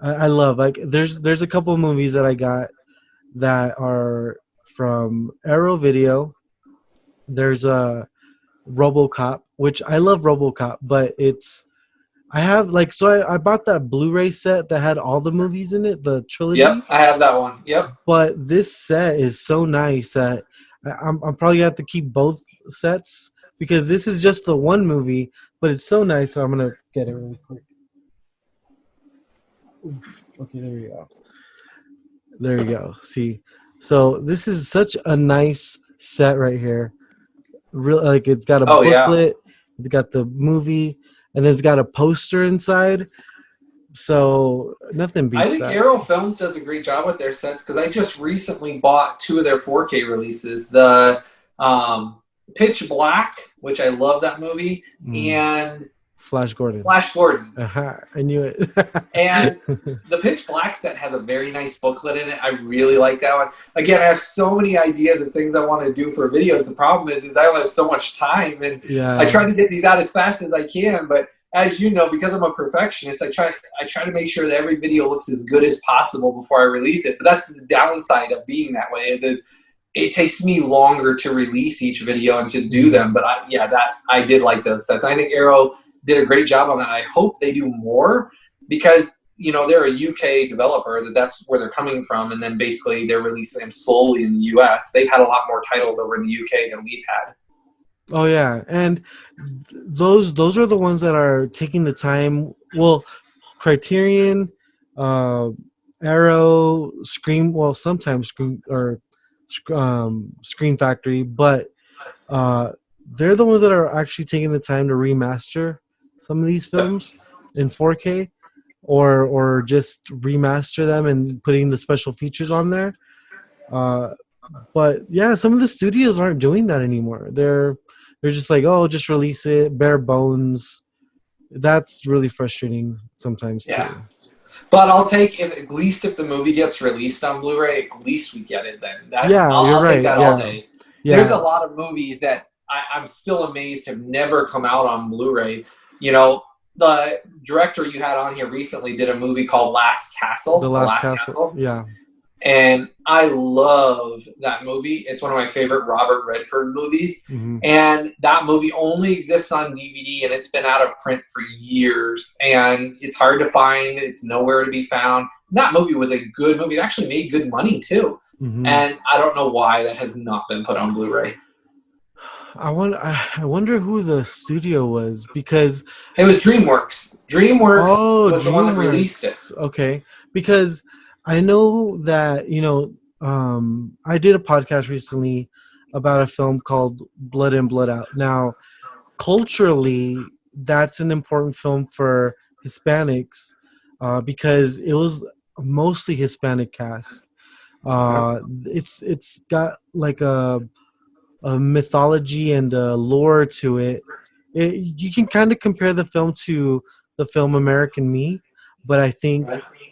I love. Like there's a couple of movies that I got that are from Arrow Video. There's a RoboCop, which I love RoboCop, but I bought that Blu-ray set that had all the movies in it, the trilogy. Yep, I have that one. Yep. But this set is so nice that I'm probably gonna have to keep both sets because this is just the one movie, but it's so nice. So I'm gonna get it really quick. Okay, there you go. There you go. See, so this is such a nice set right here. It's got a booklet, it's got the movie, and then it's got a poster inside. So nothing beats that. I think Arrow Films does a great job with their sets because I just recently bought 2 of their 4K releases. The Pitch Black, which I love that movie, and Flash Gordon. I knew it. And the Pitch Black set has a very nice booklet in it. I really like that one. Again, I have so many ideas of things I want to do for videos. The problem is I only have so much time, and I try to get these out as fast as I can. But as you know, because I'm a perfectionist, I try to make sure that every video looks as good as possible before I release it. But that's the downside of being that way. Is it takes me longer to release each video and to do them. But I did like those sets. I think Arrow did a great job on that. I hope they do more because, you know, they're a UK developer, that's where they're coming from, and then basically they're releasing them slowly in the US. They've had a lot more titles over in the UK than we've had. Oh yeah, and those are the ones that are taking the time. Well, Criterion, Arrow, Scream. Well, sometimes Scream or Screen Factory, but they're the ones that are actually taking the time to remaster some of these films in 4K, or just remaster them and putting the special features on there. But yeah, some of the studios aren't doing that anymore. They're just like, oh, just release it, bare bones. That's really frustrating sometimes too. But I'll take at least if the movie gets released on Blu-ray, at least we get it then. I'll right. take that all day. Yeah. There's a lot of movies that I'm still amazed have never come out on Blu-ray. You know, the director you had on here recently did a movie called Last Castle. The Last Castle. Yeah. And I love that movie. It's one of my favorite Robert Redford movies. Mm-hmm. And that movie only exists on DVD, and it's been out of print for years. And it's hard to find. It's nowhere to be found. That movie was a good movie. It actually made good money, too. Mm-hmm. And I don't know why that has not been put on Blu-ray. I wonder who the studio was, because it was DreamWorks. DreamWorks was the one that released it. Okay, because I know that, you know, I did a podcast recently about a film called Blood In, Blood Out. Now, culturally, that's an important film for Hispanics because it was mostly Hispanic cast. It's got like a mythology and a lore to it. You can kind of compare the film to the film American Me, but I think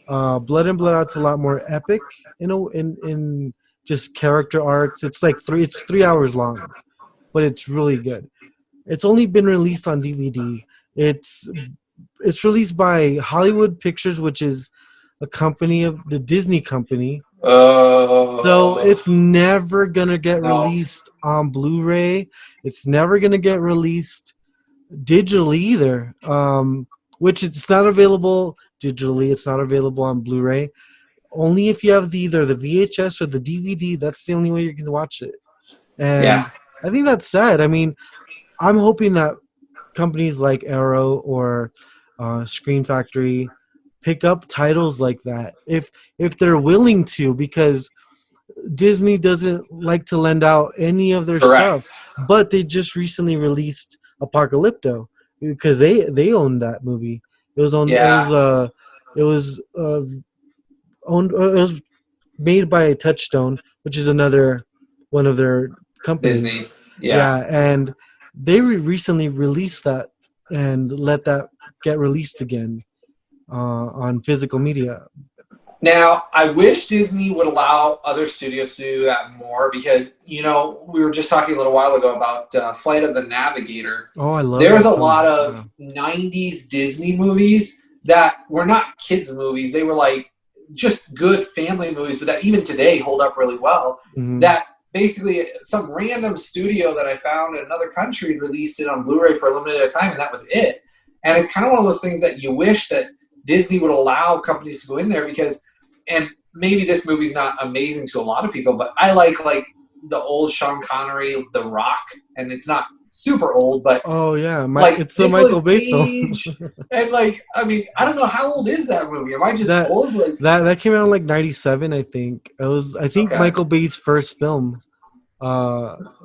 Blood In, Blood Out's a lot more epic, you know, in just character arcs. It's like 3 hours long, but it's really good. It's only been released on DVD. It's released by Hollywood Pictures, which is a company of the Disney company. So it's never gonna get released on Blu-ray. It's never gonna get released digitally either. Which it's not available digitally. It's not available on Blu-ray. Only if you have either the VHS or the DVD. That's the only way you can watch it. And I think that's sad. I mean, I'm hoping that companies like Arrow or Screen Factory pick up titles like that if they're willing to, because Disney doesn't like to lend out any of their stuff. But they just recently released Apocalypto because they owned that movie. It was owned. It was made by Touchstone, which is another one of their companies. Disney's. And they recently released that and let that get released again on physical media. Now, I wish Disney would allow other studios to do that more because, you know, we were just talking a little while ago about Flight of the Navigator. Oh, I love There's a lot of 90s Disney movies that were not kids' movies. They were like just good family movies, but that even today hold up really well. Mm-hmm. That basically some random studio that I found in another country released it on Blu-ray for a limited time, and that was it. And it's kind of one of those things that you wish that Disney would allow companies to go in there because, and maybe this movie's not amazing to a lot of people, but I like the old Sean Connery, The Rock, and it's not super old, but it's a Michael Bay film. And I mean, I don't know, how old is that movie? Am I just old? That came out in like 97, I think. I think Michael Bay's first film.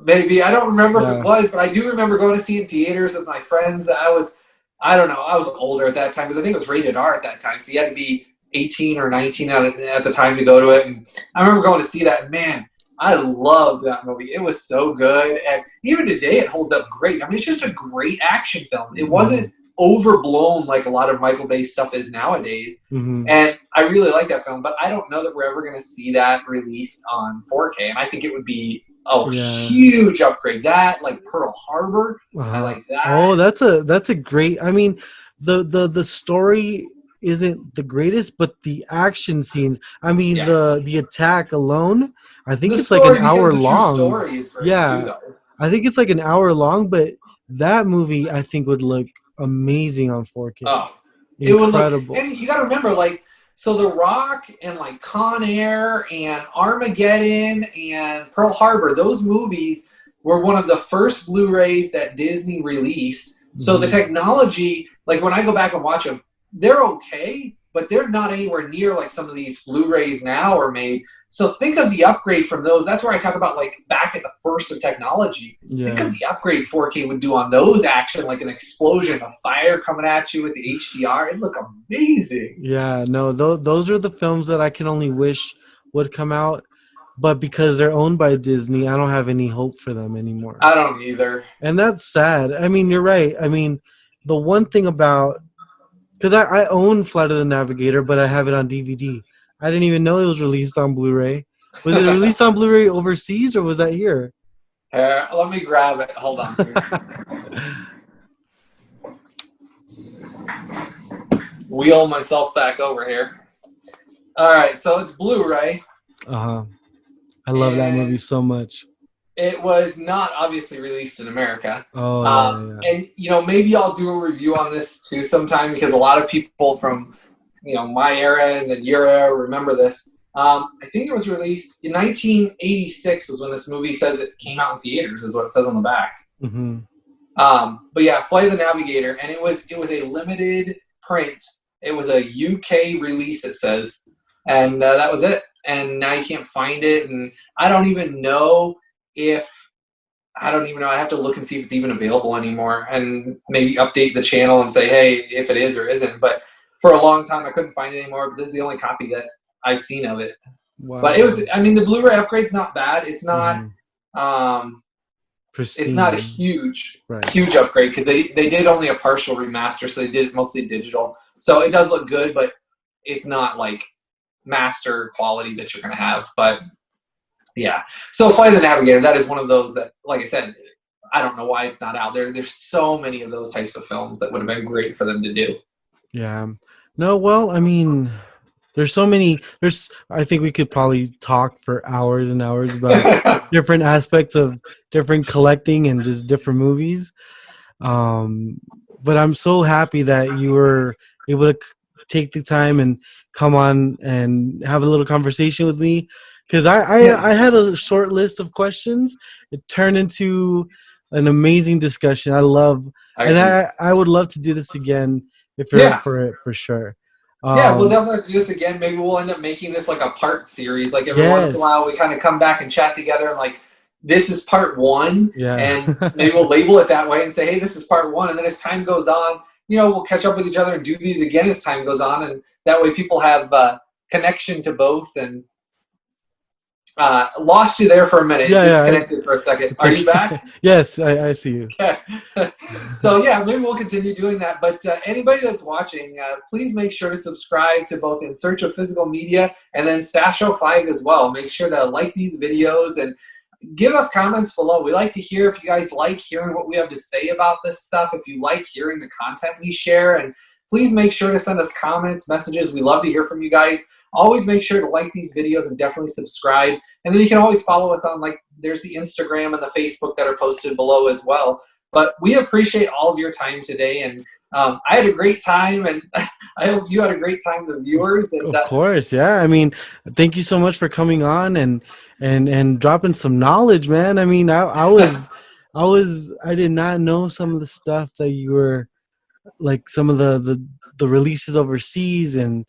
Maybe I don't remember if it was, but I do remember going to see it in theaters with my friends. I was older at that time because I think it was rated R at that time, so you had to be 18 or 19 at the time to go to it. And I remember going to see that, and man, I loved that movie. It was so good, and even today it holds up great. I mean, it's just a great action film. It wasn't overblown like a lot of Michael Bay stuff is nowadays, and I really like that film, but I don't know that we're ever going to see that released on 4K, and I think it would be a huge upgrade. That, like Pearl Harbor, I like that. Oh, that's a great. I mean, the story isn't the greatest, but the action scenes. I mean, Yeah. the attack alone. I think The it's like an story, hour because the true long. story is great too, Yeah, though. I think it's like an hour long, but that movie I think would look amazing on 4K. Oh, it would look, Incredible. and you got to remember, like, so The Rock and like Con Air and Armageddon and Pearl Harbor, those movies were one of the first Blu-rays that Disney released. So the technology, like when I go back and watch them, they're okay, but they're not anywhere near like some of these Blu-rays now are made. So think of the upgrade from those. That's where I talk about like back at the first of technology. Yeah. Think of the upgrade 4K would do on those action, like an explosion of fire coming at you with the HDR. It'd look amazing. Yeah, no, those are the films that I can only wish would come out, but because they're owned by Disney, I don't have any hope for them anymore. I don't either. And that's sad. I mean, you're right. I mean, the one thing about, because I own Flight of the Navigator, but I have it on DVD. I didn't even know it was released on Blu-ray. Was it released on Blu-ray overseas, or was that here? Let me grab it. Hold on. Wheel myself back over here. All right, so it's Blu-ray. I love that movie so much. It was not obviously released in America. Oh, yeah. And, you know, maybe I'll do a review on this too sometime, because a lot of people from, you know, my era and then your era remember this. I think it was released in 1986 was when this movie says it came out in theaters, is what it says on the back. But yeah, Flight of the Navigator, and it was a limited print. It was a UK release, it says, and that was it. And now you can't find it, and I don't even know. I have to look and see if it's even available anymore, and maybe update the channel and say, hey, if it is or isn't. But for a long time, I couldn't find it anymore. But this is the only copy that I've seen of it. Wow. But it was, I mean, the Blu-ray upgrade's not bad. It's not, it's not a huge upgrade, because they did only a partial remaster, so they did it mostly digital. So it does look good, but it's not like master quality that you're going to have. But yeah, so Flight of the Navigator, that is one of those that, like I said, I don't know why it's not out there. There's so many of those types of films that would have been great for them to do. Yeah. No, well, I mean, there's so many. I think we could probably talk for hours and hours about different aspects of different collecting and just different movies. But I'm so happy that you were able to take the time and come on and have a little conversation with me. Because I had a short list of questions. It turned into an amazing discussion. I would love to do this again if you're up for it, for sure. Yeah, we'll definitely do this again. Maybe we'll end up making this like a part series. Like every once in a while, we kind of come back and chat together, and like, this is part one. Yeah. And maybe we'll label it that way and say, hey, this is part one. And then as time goes on, you know, we'll catch up with each other and do these again as time goes on. And that way people have connection to both. And lost you there for a minute. Disconnected for a second. Are you back? Yes, I see you. Okay. So yeah, maybe we'll continue doing that. But anybody that's watching, please make sure to subscribe to both In Search of Physical Media and then Stash 05 as well. Make sure to like these videos and give us comments below. We like to hear if you guys like hearing what we have to say about this stuff, if you like hearing the content we share. And please make sure to send us comments, messages. We love to hear from you guys. Always make sure to like these videos and definitely subscribe. And then you can always follow us on, like, there's the Instagram and the Facebook that are posted below as well. But we appreciate all of your time today. And I had a great time, and I hope you had a great time, the viewers. And, of course, yeah. I mean, thank you so much for coming on and dropping some knowledge, man. I mean, I did not know some of the stuff that you were, like, some of the releases overseas. And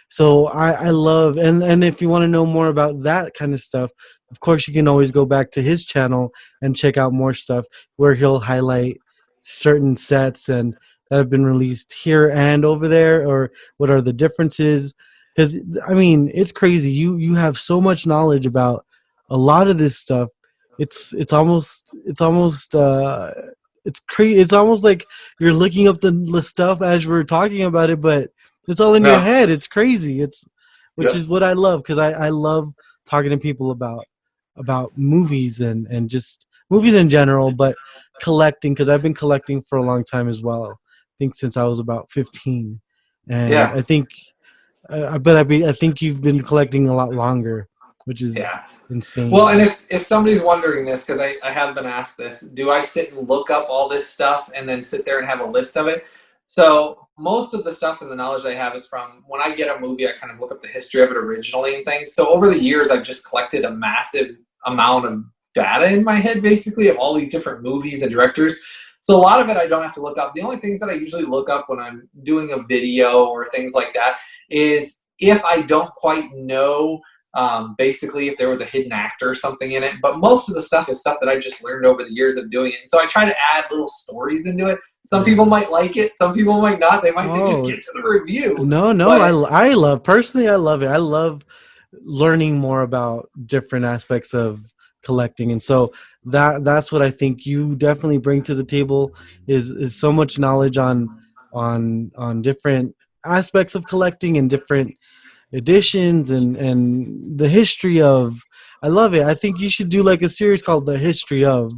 so I love, and if you want to know more about that kind of stuff, of course, you can always go back to his channel and check out more stuff where he'll highlight certain sets and that have been released here and over there, or what are the differences. Because, I mean, it's crazy. You have so much knowledge about a lot of this stuff. It's almost crazy. It's almost like you're looking up the stuff as we're talking about it, but it's all in your head. It's crazy. Which is what I love, because I love talking to people about movies and just movies in general, but collecting, because I've been collecting for a long time as well. I think since I was about 15. And Yeah. I think, I think you've been collecting a lot longer, which is Yeah. insane. Well, and if somebody's wondering this, because I have been asked this, do I sit and look up all this stuff and then sit there and have a list of it? So most of the stuff and the knowledge I have is from when I get a movie, I kind of look up the history of it originally and things. So over the years, I've just collected a massive amount of data in my head, basically, of all these different movies and directors. So a lot of it I don't have to look up. The only things that I usually look up when I'm doing a video or things like that is if I don't quite know basically if there was a hidden actor or something in it. But most of the stuff is stuff that I just learned over the years of doing it. So I try to add little stories into it. Some people might like it. Some people might not. They might say, just get to the review. No, I love, personally, I love it. I love learning more about different aspects of collecting. And so that's what I think you definitely bring to the table is so much knowledge on different aspects of collecting and different editions and the history of. I love it. I think you should do like a series called The History of,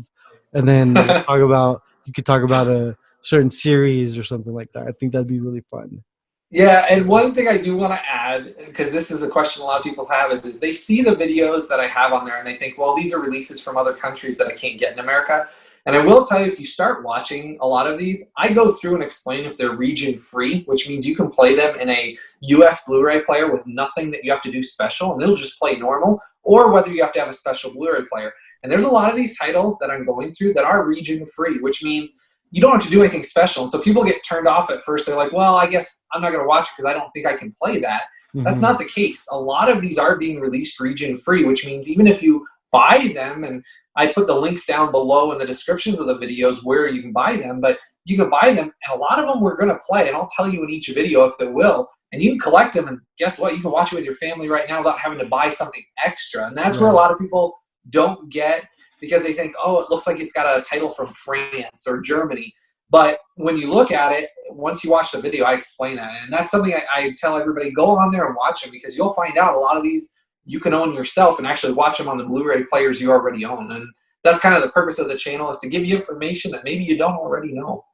and then you could talk about a certain series or something like that. I think that'd be really fun. Yeah, and one thing I do want to add, because this is a question a lot of people have, is they see the videos that I have on there and they think, well, these are releases from other countries that I can't get in America. And I will tell you, if you start watching a lot of these, I go through and explain if they're region free, which means you can play them in a US Blu-ray player with nothing that you have to do special, and it'll just play normal, or whether you have to have a special Blu-ray player. And there's a lot of these titles that I'm going through that are region free, which means you don't have to do anything special. And so people get turned off at first. They're like, well, I guess I'm not going to watch it because I don't think I can play that. Mm-hmm. That's not the case. A lot of these are being released region free, which means even if you buy them, and I put the links down below in the descriptions of the videos where you can buy them, but you can buy them, and a lot of them we're going to play, and I'll tell you in each video if they will, and you can collect them, and guess what? You can watch it with your family right now without having to buy something extra. And that's where a lot of people don't get, because they think, oh, it looks like it's got a title from France or Germany. But when you look at it, once you watch the video, I explain that. And that's something I tell everybody, go on there and watch them, because you'll find out a lot of these you can own yourself and actually watch them on the Blu-ray players you already own. And that's kind of the purpose of the channel, is to give you information that maybe you don't already know.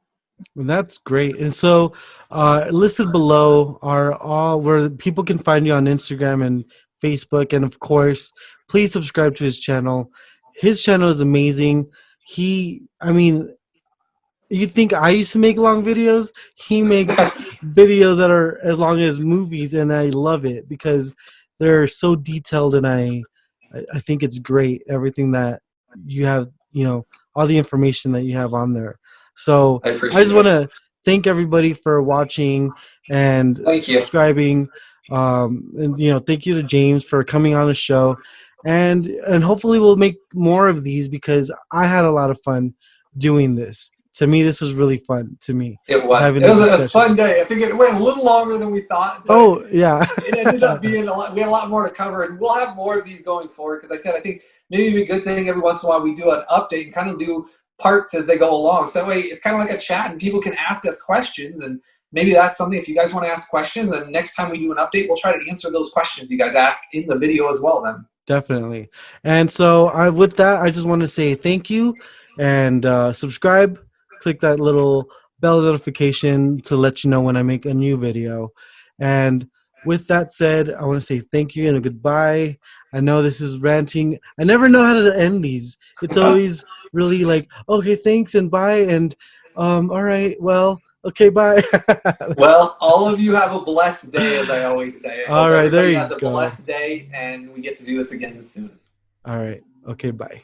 Well, that's great. And so listed below are all where people can find you on Instagram and Facebook. And of course, please subscribe to his channel. His channel is amazing. You think I used to make long videos? He makes videos that are as long as movies, and I love it because they're so detailed, and I think it's great, everything that you have, all the information that you have on there. So I just want to thank everybody for watching and subscribing. And thank you to James for coming on the show, and hopefully we'll make more of these, because I had a lot of fun doing this. To me, this was really fun. To me, it was. It was a fun day. I think it went a little longer than we thought. Oh yeah, it ended up being a lot. We had a lot more to cover, and we'll have more of these going forward. Because I said, I think maybe it'd be a good thing every once in a while we do an update and kind of do parts as they go along. So that way, it's kind of like a chat, and people can ask us questions. And maybe that's something. If you guys want to ask questions, and next time we do an update, we'll try to answer those questions you guys ask in the video as well. Then definitely. And so with that, I just want to say thank you, and subscribe. Click that little bell notification to let you know when I make a new video. And with that said, I want to say thank you and a goodbye. I know this is ranting. I never know how to end these. It's always really like, okay, thanks and bye. And all right, well, okay, bye. Well, all of you have a blessed day, as I always say. All right, there you go. Has a blessed day, and we get to do this again soon. All right, okay, bye.